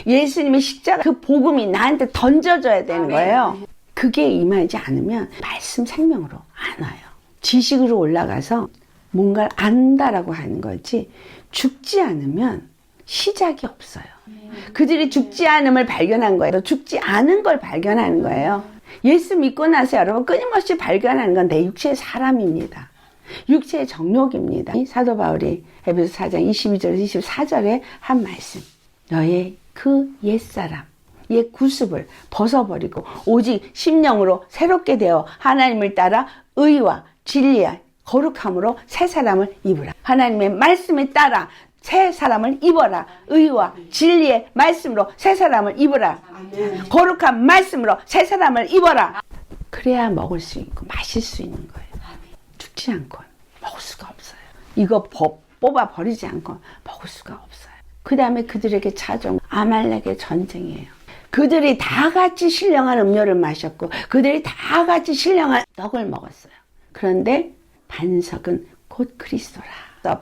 예수님의 십자가 그 복음이 나한테 던져져야 되는 거예요. 그게 임하지 않으면 말씀 생명으로 안 와요. 지식으로 올라가서 뭔가를 안다라고 하는 거지 죽지 않으면 시작이 없어요. 그들이 죽지 않음을 발견한 거예요. 죽지 않은 걸 발견하는 거예요. 예수 믿고 나서 여러분 끊임없이 발견하는 건 내 육체의 사람입니다. 육체의 정욕입니다. 사도 바울이 에베소 4장 22절 24절에 한 말씀. 너의 그 옛사람, 옛 구습을 벗어버리고 오직 심령으로 새롭게 되어 하나님을 따라 의와 진리와 거룩함으로 새 사람을 입으라. 하나님의 말씀에 따라 새 사람을 입어라. 의와 진리의 말씀으로 새 사람을 입어라. 거룩한 말씀으로 새 사람을 입어라. 그래야 먹을 수 있고 마실 수 있는 거예요. 죽지 않고 먹을 수가 없어요. 이거 뽑아 버리지 않고 먹을 수가 없어요. 그 다음에 그들에게 찾아온 아말렉의 전쟁이에요. 그들이 다 같이 신령한 음료를 마셨고 그들이 다 같이 신령한 떡을 먹었어요. 그런데 반석은 곧 그리스도라.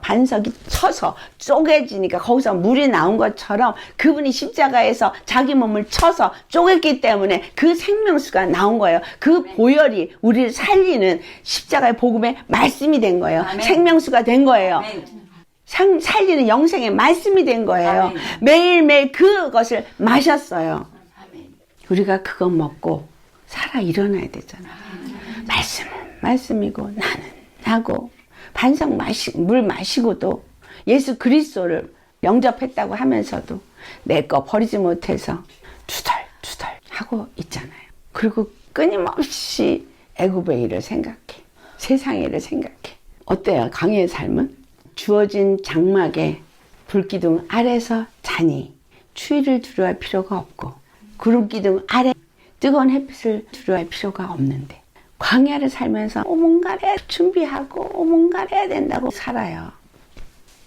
반석이 쳐서 쪼개지니까 거기서 물이 나온 것처럼 그분이 십자가에서 자기 몸을 쳐서 쪼갰기 때문에 그 생명수가 나온 거예요. 그 보혈이 우리를 살리는 십자가의 복음의 말씀이 된 거예요. 아멘. 생명수가 된 거예요. 살리는 영생의 말씀이 된 거예요. 아멘. 매일매일 그것을 마셨어요. 아멘. 우리가 그거 먹고 살아 일어나야 되잖아. 말씀은 말씀이고 나는 나고 반석 물 마시고도 예수 그리스도를 영접했다고 하면서도 내 거 버리지 못해서 투덜투덜 하고 있잖아요. 그리고 끊임없이 애굽의 일을 생각해. 세상의 일을 생각해. 어때요? 광야의 삶은? 주어진 장막에 불기둥 아래서 자니 추위를 두려워할 필요가 없고 구름기둥 아래 뜨거운 햇빛을 두려워할 필요가 없는데 광야를 살면서 뭔가를 준비하고 뭔가를 해야 된다고 살아요.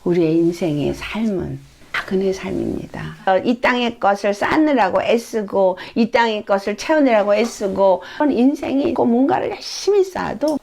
우리의 인생의 삶은 악은의 삶입니다. 이 땅의 것을 쌓느라고 애쓰고 이 땅의 것을 채우느라고 애쓰고 인생이 뭔가를 열심히 쌓아도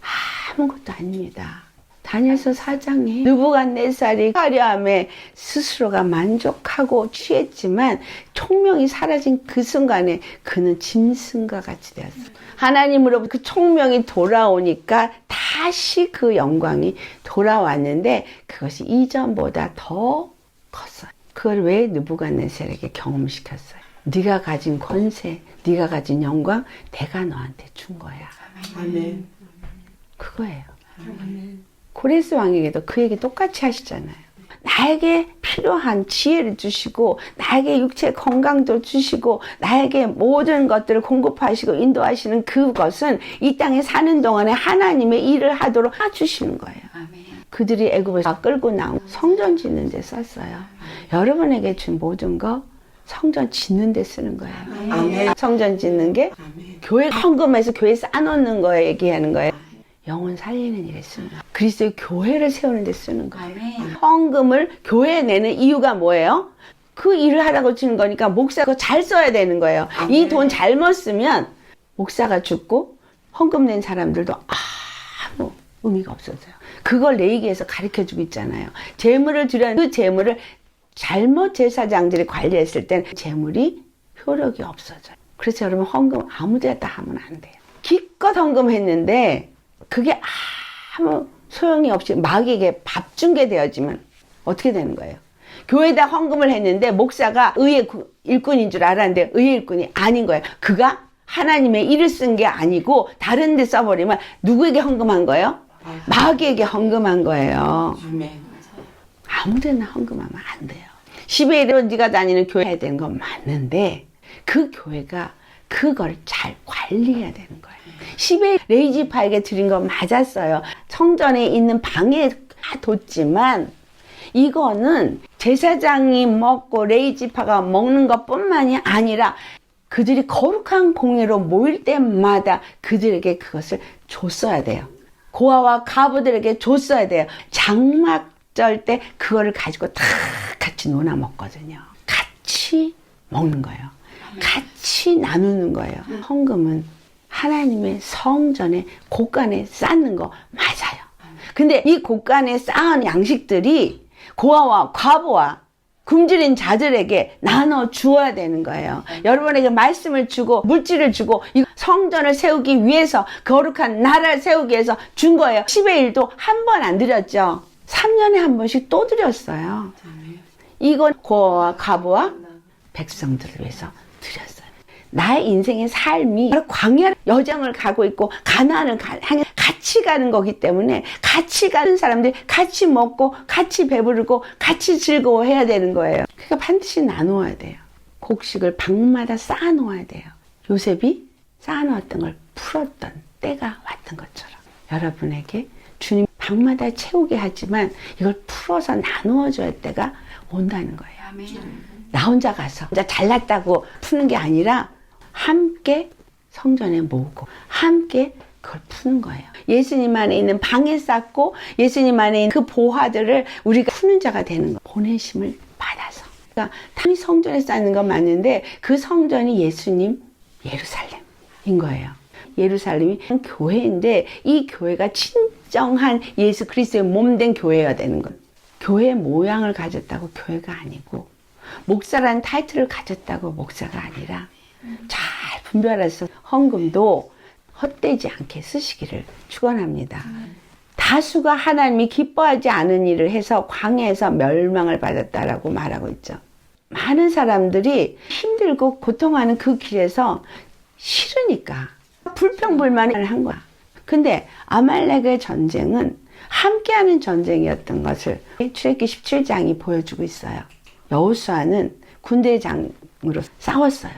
아무것도 아닙니다. 다니엘서 4장에 느부갓네살이 화려함에 스스로가 만족하고 취했지만 총명이 사라진 그 순간에 그는 짐승과 같이 되었어요. 하나님으로부터 그 총명이 돌아오니까 다시 그 영광이 돌아왔는데 그것이 이전보다 더 컸어요. 그걸 왜 느부갓네살에게 경험시켰어요? 네가 가진 권세, 네가 가진 영광 내가 너한테 준 거야. 아멘. 그거예요. 아멘. 고레스 왕에게도 그 얘기 똑같이 하시잖아요. 나에게 필요한 지혜를 주시고 나에게 육체 건강도 주시고 나에게 모든 것들을 공급하시고 인도하시는 그것은 이 땅에 사는 동안에 하나님의 일을 하도록 주시는 거예요. 아멘. 그들이 애굽에서 끌고 나온 성전 짓는 데 썼어요. 여러분에게 준 모든 거 성전 짓는 데 쓰는 거예요. 아멘. 성전 짓는 게 교회 헌금해서 교회 쌓아놓는 거에 얘기하는 거예요. 영혼 살리는 일에 쓰는 거예요. 그리스도의 교회를 세우는 데 쓰는 거예요. 아멘. 헌금을 교회에 내는 이유가 뭐예요? 그 일을 하라고 주는 거니까 목사가 잘 써야 되는 거예요. 이 돈 잘못 쓰면 목사가 죽고 헌금 낸 사람들도 아무 의미가 없어져요. 그걸 레위기에서 가르쳐주고 있잖아요. 재물을 드렸는데 그 재물을 잘못 제사장들이 관리했을 땐 재물이 효력이 없어져요. 그래서 여러분 헌금 아무 데다 하면 안 돼요. 기껏 헌금했는데 그게 아무 소용이 없이 마귀에게 밥 준 게 되어지면 어떻게 되는 거예요? 교회에다 헌금을 했는데 목사가 의의 일꾼인 줄 알았는데 의의 일꾼이 아닌 거예요. 그가 하나님의 일을 쓴 게 아니고 다른 데 써버리면 누구에게 헌금한 거예요? 마귀에게 헌금한 거예요. 아멘. 아무 데나 헌금하면 안 돼요. 10의 1로 네가 다니는 교회 해야 되는 건 맞는데 그 교회가 그걸 잘 관리해야 되는 거예요. 10의 레이지파에게 드린 건 맞았어요. 성전에 있는 방에 뒀지만 이거는 제사장이 먹고 레이지파가 먹는 것뿐만이 아니라 그들이 거룩한 공예로 모일 때마다 그들에게 그것을 줬어야 돼요. 고아와 가부들에게 줬어야 돼요. 장막절 때 그거를 가지고 다 같이 논아 먹거든요. 같이 먹는 거예요. 같이 나누는 거예요. 헌금은 하나님의 성전에 곳간에 쌓는 거 맞아요. 근데 이 곳간에 쌓은 양식들이 고아와 과부와 굶주린 자들에게 나눠 주어야 되는 거예요. 여러분에게 말씀을 주고 물질을 주고 이 성전을 세우기 위해서 거룩한 나라를 세우기 위해서 준 거예요. 10의 1도 한 번 안 드렸죠. 3년에 한 번씩 또 드렸어요. 이건 고아와 과부와 백성들을 위해서 드렸어요. 나의 인생의 삶이 바로 광야 여정을 가고 있고 가나안을 향해 같이 가는 거기 때문에 같이 가는 사람들이 같이 먹고 같이 배부르고 같이 즐거워해야 되는 거예요. 그러니까 반드시 나누어야 돼요. 곡식을 방마다 쌓아놓아야 돼요. 요셉이 쌓아놓았던 걸 풀었던 때가 왔던 것처럼 여러분에게 주님 방마다 채우게 하지만 이걸 풀어서 나누어줘야 할 때가 온다는 거예요. 아멘. 나 혼자 가서 혼자 잘났다고 푸는 게 아니라 함께 성전에 모으고 함께 그걸 푸는 거예요. 예수님 안에 있는 방에 쌓고 예수님 안에 있는 그 보화들을 우리가 푸는 자가 되는 거예요. 보내심을 받아서. 그러니까 당연히 성전에 쌓는 건 맞는데 그 성전이 예수님 예루살렘인 거예요. 예루살렘이 교회인데 이 교회가 진짜 진정한 예수 그리스도의 몸된 교회여야 되는 것. 교회 모양을 가졌다고 교회가 아니고, 목사라는 타이틀을 가졌다고 목사가 아니라, 잘 분별해서 헌금도 헛되지 않게 쓰시기를 축원합니다. 다수가 하나님이 기뻐하지 않은 일을 해서 광야에서 멸망을 받았다라고 말하고 있죠. 많은 사람들이 힘들고 고통하는 그 길에서 싫으니까 불평불만을 한 거야. 근데 아말렉의 전쟁은 함께하는 전쟁이었던 것을 출애굽기 17장이 보여주고 있어요. 여호수아는 군대장으로 싸웠어요.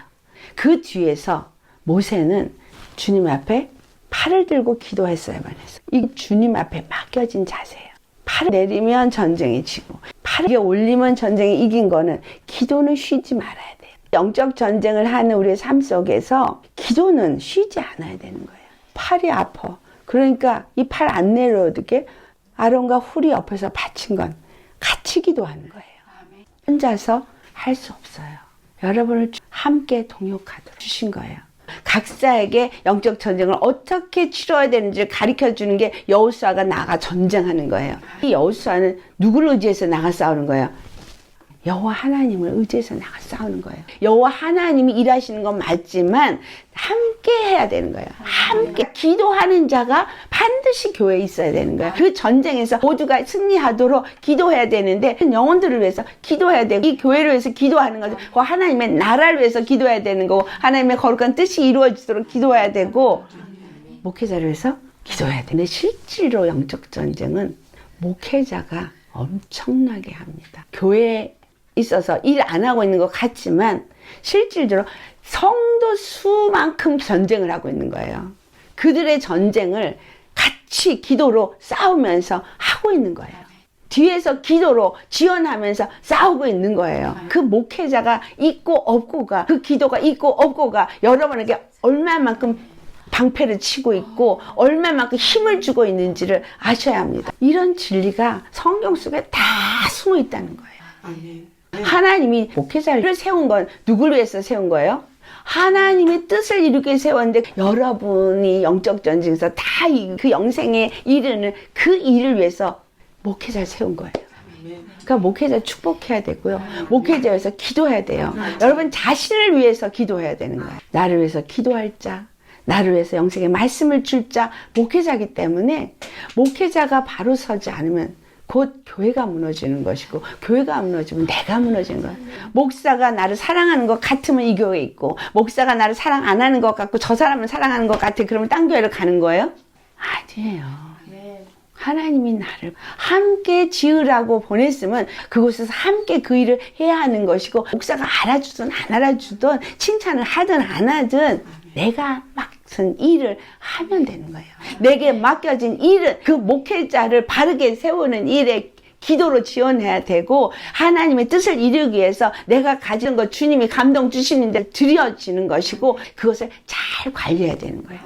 그 뒤에서 모세는 주님 앞에 팔을 들고 기도했어야만 했어요. 이 주님 앞에 맡겨진 자세예요. 팔을 내리면 전쟁이 지고 팔을 올리면 전쟁이 이긴 거는 기도는 쉬지 말아야 돼요. 영적 전쟁을 하는 우리의 삶 속에서 기도는 쉬지 않아야 되는 거예요. 팔이 아파. 그러니까 이 팔 안 내려오게 아론과 훌이 옆에서 바친 건 같이 기도하는 거예요. 혼자서 할 수 없어요. 여러분을 함께 동역하도록 주신 거예요. 각자에게 영적 전쟁을 어떻게 치러야 되는지를 가르쳐 주는 게 여호수아가 나가 전쟁하는 거예요. 이 여호수아는 누구를 의지해서 나가 싸우는 거예요? 여호와 하나님을 의지해서 나가 싸우는 거예요. 여호와 하나님이 일하시는 건 맞지만 함께 해야 되는 거예요. 함께 기도하는 자가 반드시 교회에 있어야 되는 거예요. 그 전쟁에서 모두가 승리하도록 기도해야 되는데 영혼들을 위해서 기도해야 되고 이 교회를 위해서 기도하는 거죠. 그 하나님의 나라를 위해서 기도해야 되는 거고 하나님의 거룩한 뜻이 이루어지도록 기도해야 되고 목회자를 위해서 기도해야 되는데 실제로 영적 전쟁은 목회자가 엄청나게 합니다. 교회에 있어서 일 안 하고 있는 것 같지만 실질적으로 성도 수만큼 전쟁을 하고 있는 거예요. 그들의 전쟁을 같이 기도로 싸우면서 하고 있는 거예요. 뒤에서 기도로 지원하면서 싸우고 있는 거예요. 그 목회자가 있고 없고가 그 기도가 있고 없고가 여러분에게 얼마만큼 방패를 치고 있고 얼마만큼 힘을 주고 있는지를 아셔야 합니다. 이런 진리가 성경 속에 다 숨어 있다는 거예요. 아멘. 하나님이 목회자를 세운 건 누구를 위해서 세운 거예요? 하나님의 뜻을 이루게 세웠는데 여러분이 영적 전쟁에서 다 그 영생에 이르는 그 일을 위해서 목회자를 세운 거예요. 그러니까 목회자 축복해야 되고요. 목회자에서 기도해야 돼요. 여러분 자신을 위해서 기도해야 되는 거예요. 나를 위해서 기도할 자, 나를 위해서 영생의 말씀을 줄 자, 목회자이기 때문에 목회자가 바로 서지 않으면 곧 교회가 무너지는 것이고 교회가 무너지면 내가 무너지는 거야. 목사가 나를 사랑하는 것 같으면 이 교회에 있고 목사가 나를 사랑 안 하는 것 같고 저 사람을 사랑하는 것 같아. 그러면 딴 교회를 가는 거예요? 아니에요. 하나님이 나를 함께 지으라고 보냈으면 그곳에서 함께 그 일을 해야 하는 것이고 목사가 알아주든 안 알아주든 칭찬을 하든 안 하든 내가 맡은 일을 하면 되는 거예요. 내게 맡겨진 일은 그 목회자를 바르게 세우는 일에 기도로 지원해야 되고 하나님의 뜻을 이루기 위해서 내가 가진 것 주님이 감동 주시는데 드려지는 것이고 그것을 잘 관리해야 되는 거예요.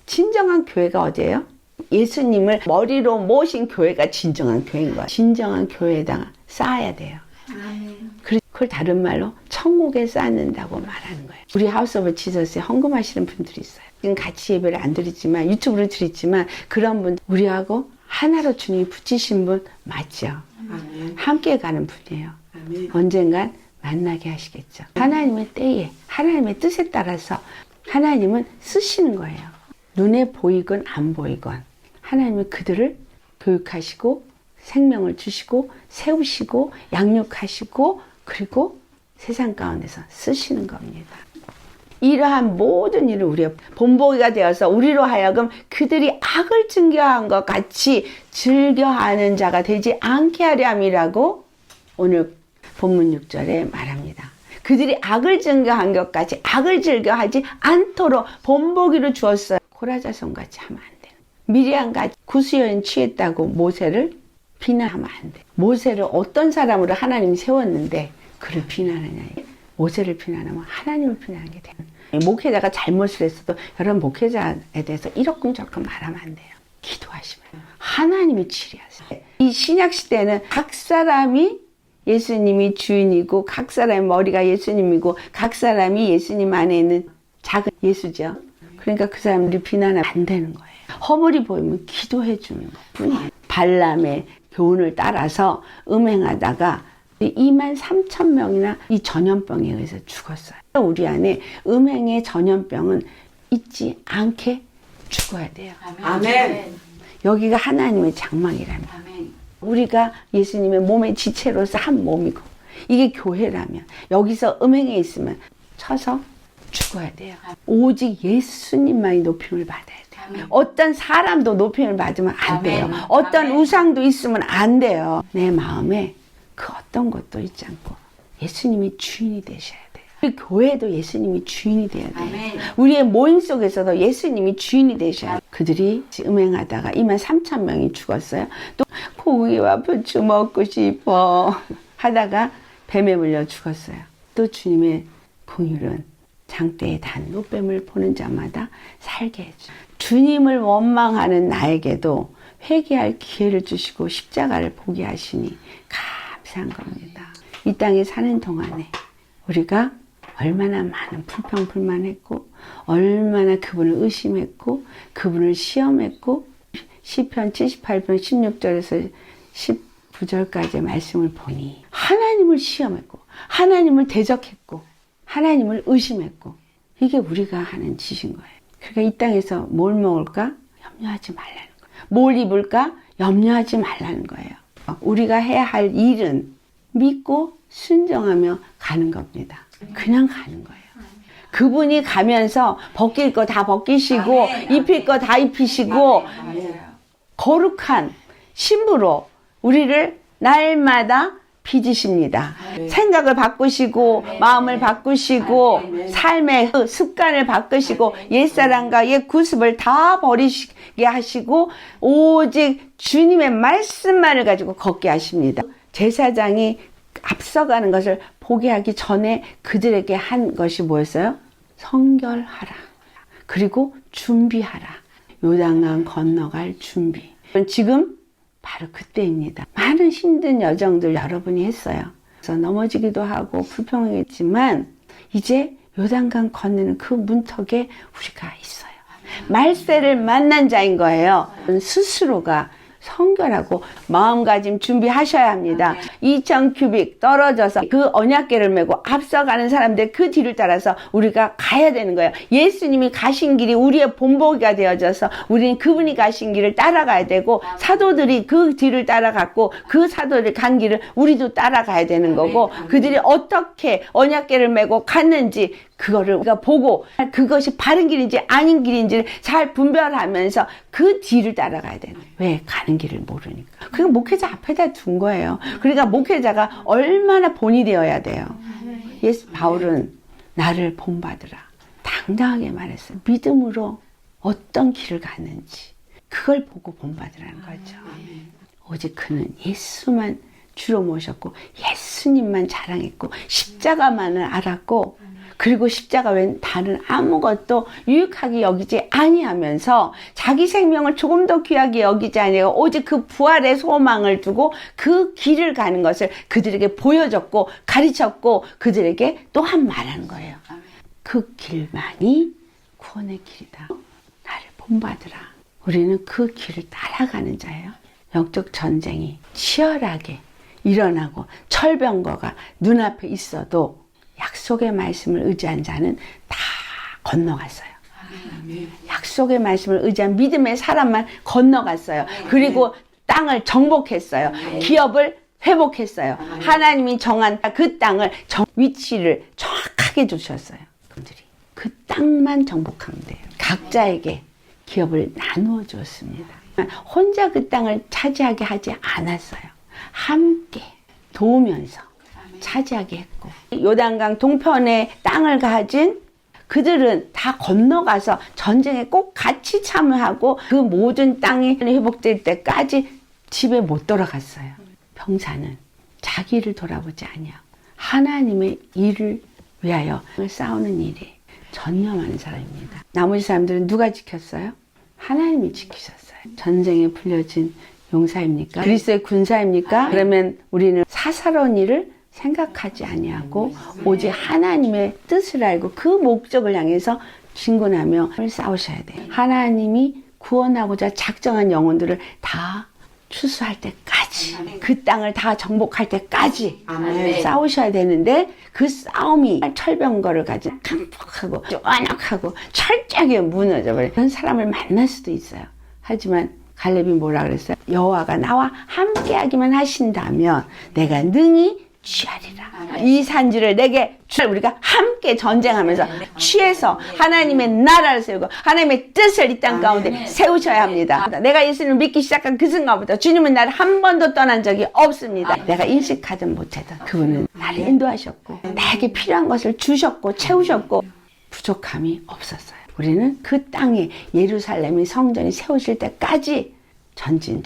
진정한 교회가 어디예요? 예수님을 머리로 모신 교회가 진정한 교회인 거예요. 진정한 교회에다가 쌓아야 돼요. 그걸 다른 말로 천국에 쌓는다고 말하는 거예요. 우리 하우스 오브 지저스에 헌금하시는 분들이 있어요. 지금 같이 예배를 안 드리지만 유튜브를 드리지만 그런 분 우리하고 하나로 주님이 붙이신 분 맞죠? 아멘. 함께 가는 분이에요. 아멘. 언젠간 만나게 하시겠죠. 하나님의 때에 하나님의 뜻에 따라서 하나님은 쓰시는 거예요. 눈에 보이건 안 보이건 하나님은 그들을 교육하시고 생명을 주시고 세우시고 양육하시고 그리고 세상 가운데서 쓰시는 겁니다. 이러한 모든 일을 우리의 본보기가 되어서 우리로 하여금 그들이 악을 증거한 것 같이 즐겨하는 자가 되지 않게 하려 함이라고 오늘 본문 6절에 말합니다. 그들이 악을 증거한 것 같이 악을 즐겨하지 않도록 본보기를 주었어요. 고라자손같이 하면 안 돼요. 미리암같이 구수여인 취했다고 모세를 비난하면 안 돼. 모세를 어떤 사람으로 하나님이 세웠는데 그를 비난하냐. 모세를 비난하면 하나님을 비난하는 게 돼요. 목회자가 잘못을 했어도 여러분 목회자에 대해서 이러쿵저러쿵 말하면 안 돼요. 기도하시면 하나님이 치리하세요. 이 신약 시대는 각 사람이 예수님이 주인이고 각 사람의 머리가 예수님이고 각 사람이 예수님 안에 있는 작은 예수죠. 그러니까 그 사람들이 비난하면 안 되는 거예요. 허물이 보이면 기도해 주는 것뿐이에요. 발람의 교훈을 따라서 음행하다가 23,000명이나 이 전염병에 의해서 죽었어요. 우리 안에 음행의 전염병은 있지 않게 죽어야 돼요. 아멘. 여기가 하나님의 장막이랍니다. 우리가 예수님의 몸의 지체로서 한 몸이고 이게 교회라면 여기서 음행에 있으면 쳐서 죽어야 돼요. 오직 예수님만이 높임을 받아야 돼요. 아멘. 어떤 사람도 높임을 받으면 안 돼요. 아멘. 어떤 아멘. 우상도 있으면 안 돼요. 내 마음에 그 어떤 것도 있지 않고 예수님이 주인이 되셔야 돼요. 우리 교회도 예수님이 주인이 돼야 돼요. 아멘. 우리의 모임 속에서도 예수님이 주인이 되셔야 돼요. 그들이 음행하다가 23,000명이 죽었어요. 또 고기와 부추 먹고 싶어 하다가 뱀에 물려 죽었어요. 또 주님의 긍휼은 장대에 단 노뱀을 보는 자마다 살게 해줘. 주님을 원망하는 나에게도 회개할 기회를 주시고 십자가를 보게 하시니 감사한 겁니다. 이 땅에 사는 동안에 우리가 얼마나 많은 불평불만했고 얼마나 그분을 의심했고 그분을 시험했고 시편 78편 16절에서 19절까지의 말씀을 보니 하나님을 시험했고 하나님을 대적했고 하나님을 의심했고 이게 우리가 하는 짓인 거예요. 그러니까 이 땅에서 뭘 먹을까? 염려하지 말라는 거예요. 뭘 입을까? 염려하지 말라는 거예요. 우리가 해야 할 일은 믿고 순종하며 가는 겁니다. 그냥 가는 거예요. 그분이 가면서 벗길 거 다 벗기시고 아멘. 입힐 거 다 입히시고 거룩한 신부로 우리를 날마다 빚으십니다. 아멘. 생각을 바꾸시고 아멘. 마음을 바꾸시고 아멘. 삶의 그 습관을 바꾸시고 옛사람과 옛 구습을 다 버리시게 하시고 오직 주님의 말씀만을 가지고 걷게 하십니다. 제사장이 앞서가는 것을 보게 하기 전에 그들에게 한 것이 뭐였어요? 성결하라. 그리고 준비하라. 요단강 건너갈 준비. 지금 바로 그때입니다. 많은 힘든 여정들 여러분이 했어요. 그래서 넘어지기도 하고 불평했지만 이제 요단강 건너는 그 문턱에 우리가 있어요. 말세를 만난 자인 거예요. 스스로가 성결하고 마음가짐 준비하셔야 합니다. 2000 큐빅 떨어져서 그 언약궤를 메고 앞서가는 사람들 그 뒤를 따라서 우리가 가야 되는 거예요. 예수님이 가신 길이 우리의 본보기가 되어져서 우리는 그분이 가신 길을 따라가야 되고 사도들이 그 뒤를 따라갔고 그 사도들이 간 길을 우리도 따라가야 되는 거고 그들이 어떻게 언약궤를 메고 갔는지 그거를 우리가 보고 그것이 바른 길인지 아닌 길인지를 잘 분별하면서 그 뒤를 따라가야 되는 거예요. 왜? 가는 길을 모르니까. 그러니까 목회자 앞에다 둔 거예요. 그러니까 목회자가 얼마나 본이 되어야 돼요. 바울은 나를 본받으라. 당당하게 말했어요. 믿음으로 어떤 길을 갔는지 그걸 보고 본받으라는 거죠. 오직 그는 예수만 주로 모셨고 예수님만 자랑했고 십자가만을 알았고 그리고 십자가 외엔 다른 아무것도 유익하게 여기지 아니하면서 자기 생명을 조금 더 귀하게 여기지 아니하고 오직 그 부활의 소망을 두고 그 길을 가는 것을 그들에게 보여줬고 가르쳤고 그들에게 또한 말하는 거예요. 그 길만이 구원의 길이다. 나를 본받으라. 우리는 그 길을 따라가는 자예요. 영적 전쟁이 치열하게 일어나고 철병거가 눈앞에 있어도 약속의 말씀을 의지한 자는 다 건너갔어요. 약속의 말씀을 의지한 믿음의 사람만 건너갔어요. 그리고 땅을 정복했어요. 기업을 회복했어요. 하나님이 정한 그 땅을 위치를 정확하게 주셨어요. 그들이 그 땅만 정복하면 돼요. 각자에게 기업을 나누어 주었습니다. 혼자 그 땅을 차지하게 하지 않았어요. 함께 도우면서 차지하게 했고 요단강 동편에 땅을 가진 그들은 다 건너가서 전쟁에 꼭 같이 참여하고 그 모든 땅이 회복될 때까지 집에 못 돌아갔어요. 병사는 자기를 돌아보지 아니하고 하나님의 일을 위하여 싸우는 일에 전념하는 사람입니다. 나머지 사람들은 누가 지켰어요? 하나님이 지키셨어요. 전쟁에 불려진 용사입니까? 그리스도의 군사입니까? 그러면 우리는 사사로운 일을 생각하지 아니하고 오직 하나님의 뜻을 알고 그 목적을 향해서 진군하며 싸우셔야 돼요. 하나님이 구원하고자 작정한 영혼들을 다 추수할 때까지, 그 땅을 다 정복할 때까지 아멘. 싸우셔야 되는데, 그 싸움이 철병거를 가진 강력하고 쫀하고 철저하게 무너져버려. 그런 사람을 만날 수도 있어요. 하지만 갈렙이 뭐라 그랬어요? 여호와가 나와 함께하기만 하신다면 내가 능히 취하리라. 이 산지를 내게 우리가 함께 전쟁하면서 취해서 하나님의 나라를 세우고 하나님의 뜻을 이 땅 가운데 세우셔야 합니다. 내가 예수님을 믿기 시작한 그 순간부터 주님은 나를 한 번도 떠난 적이 없습니다. 내가 인식하든 못하든 그분은 나를 인도하셨고 나에게 필요한 것을 주셨고 채우셨고 부족함이 없었어요. 우리는 그 땅에 예루살렘이 성전이 세우실 때까지 전진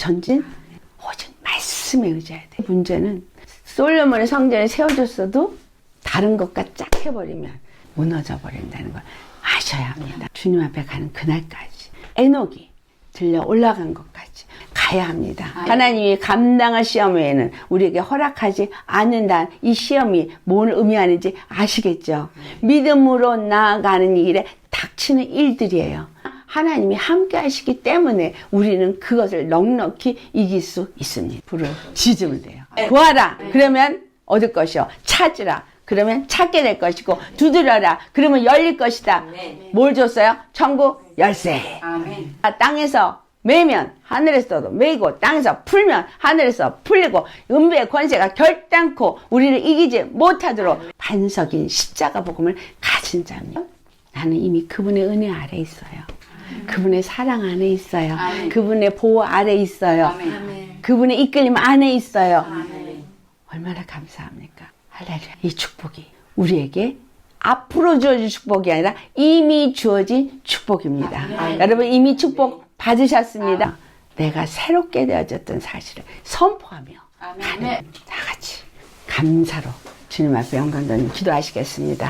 오직 말씀에 의지해야 돼. 문제는 솔로몬의 성전이 세워졌어도 다른 것과 짝 해버리면 무너져 버린다는 걸 아셔야 합니다. 주님 앞에 가는 그날까지 에녹이 들려 올라간 것까지 가야 합니다. 하나님이 감당할 시험 외에는 우리에게 허락하지 않는다는 이 시험이 뭘 의미하는지 아시겠죠? 믿음으로 나아가는 길에 닥치는 일들이에요. 하나님이 함께 하시기 때문에 우리는 그것을 넉넉히 이길 수 있습니다. 불을 지으면 돼요. 구하라. 그러면 얻을 것이요. 찾으라. 그러면 찾게 될 것이고 두드려라. 그러면 열릴 것이다. 뭘 줬어요? 천국 열쇠. 아멘. 땅에서 매면 하늘에서도 매이고 땅에서 풀면 하늘에서 풀리고 은배의 권세가 결단코 우리를 이기지 못하도록 반석인 십자가 복음을 가진 자입니다. 나는 이미 그분의 은혜 아래 있어요. 그분의 사랑 안에 있어요. 아멘. 그분의 보호 아래 있어요. 아멘. 그분의 이끌림 안에 있어요. 아멘. 얼마나 감사합니까? 할렐루야. 이 축복이 우리에게 앞으로 주어진 축복이 아니라 이미 주어진 축복입니다. 여러분 이미 축복 받으셨습니다. 내가 새롭게 되어졌던 사실을 선포하며 가는 다 같이 감사로 주님 앞에 영광 돌리며 기도하시겠습니다.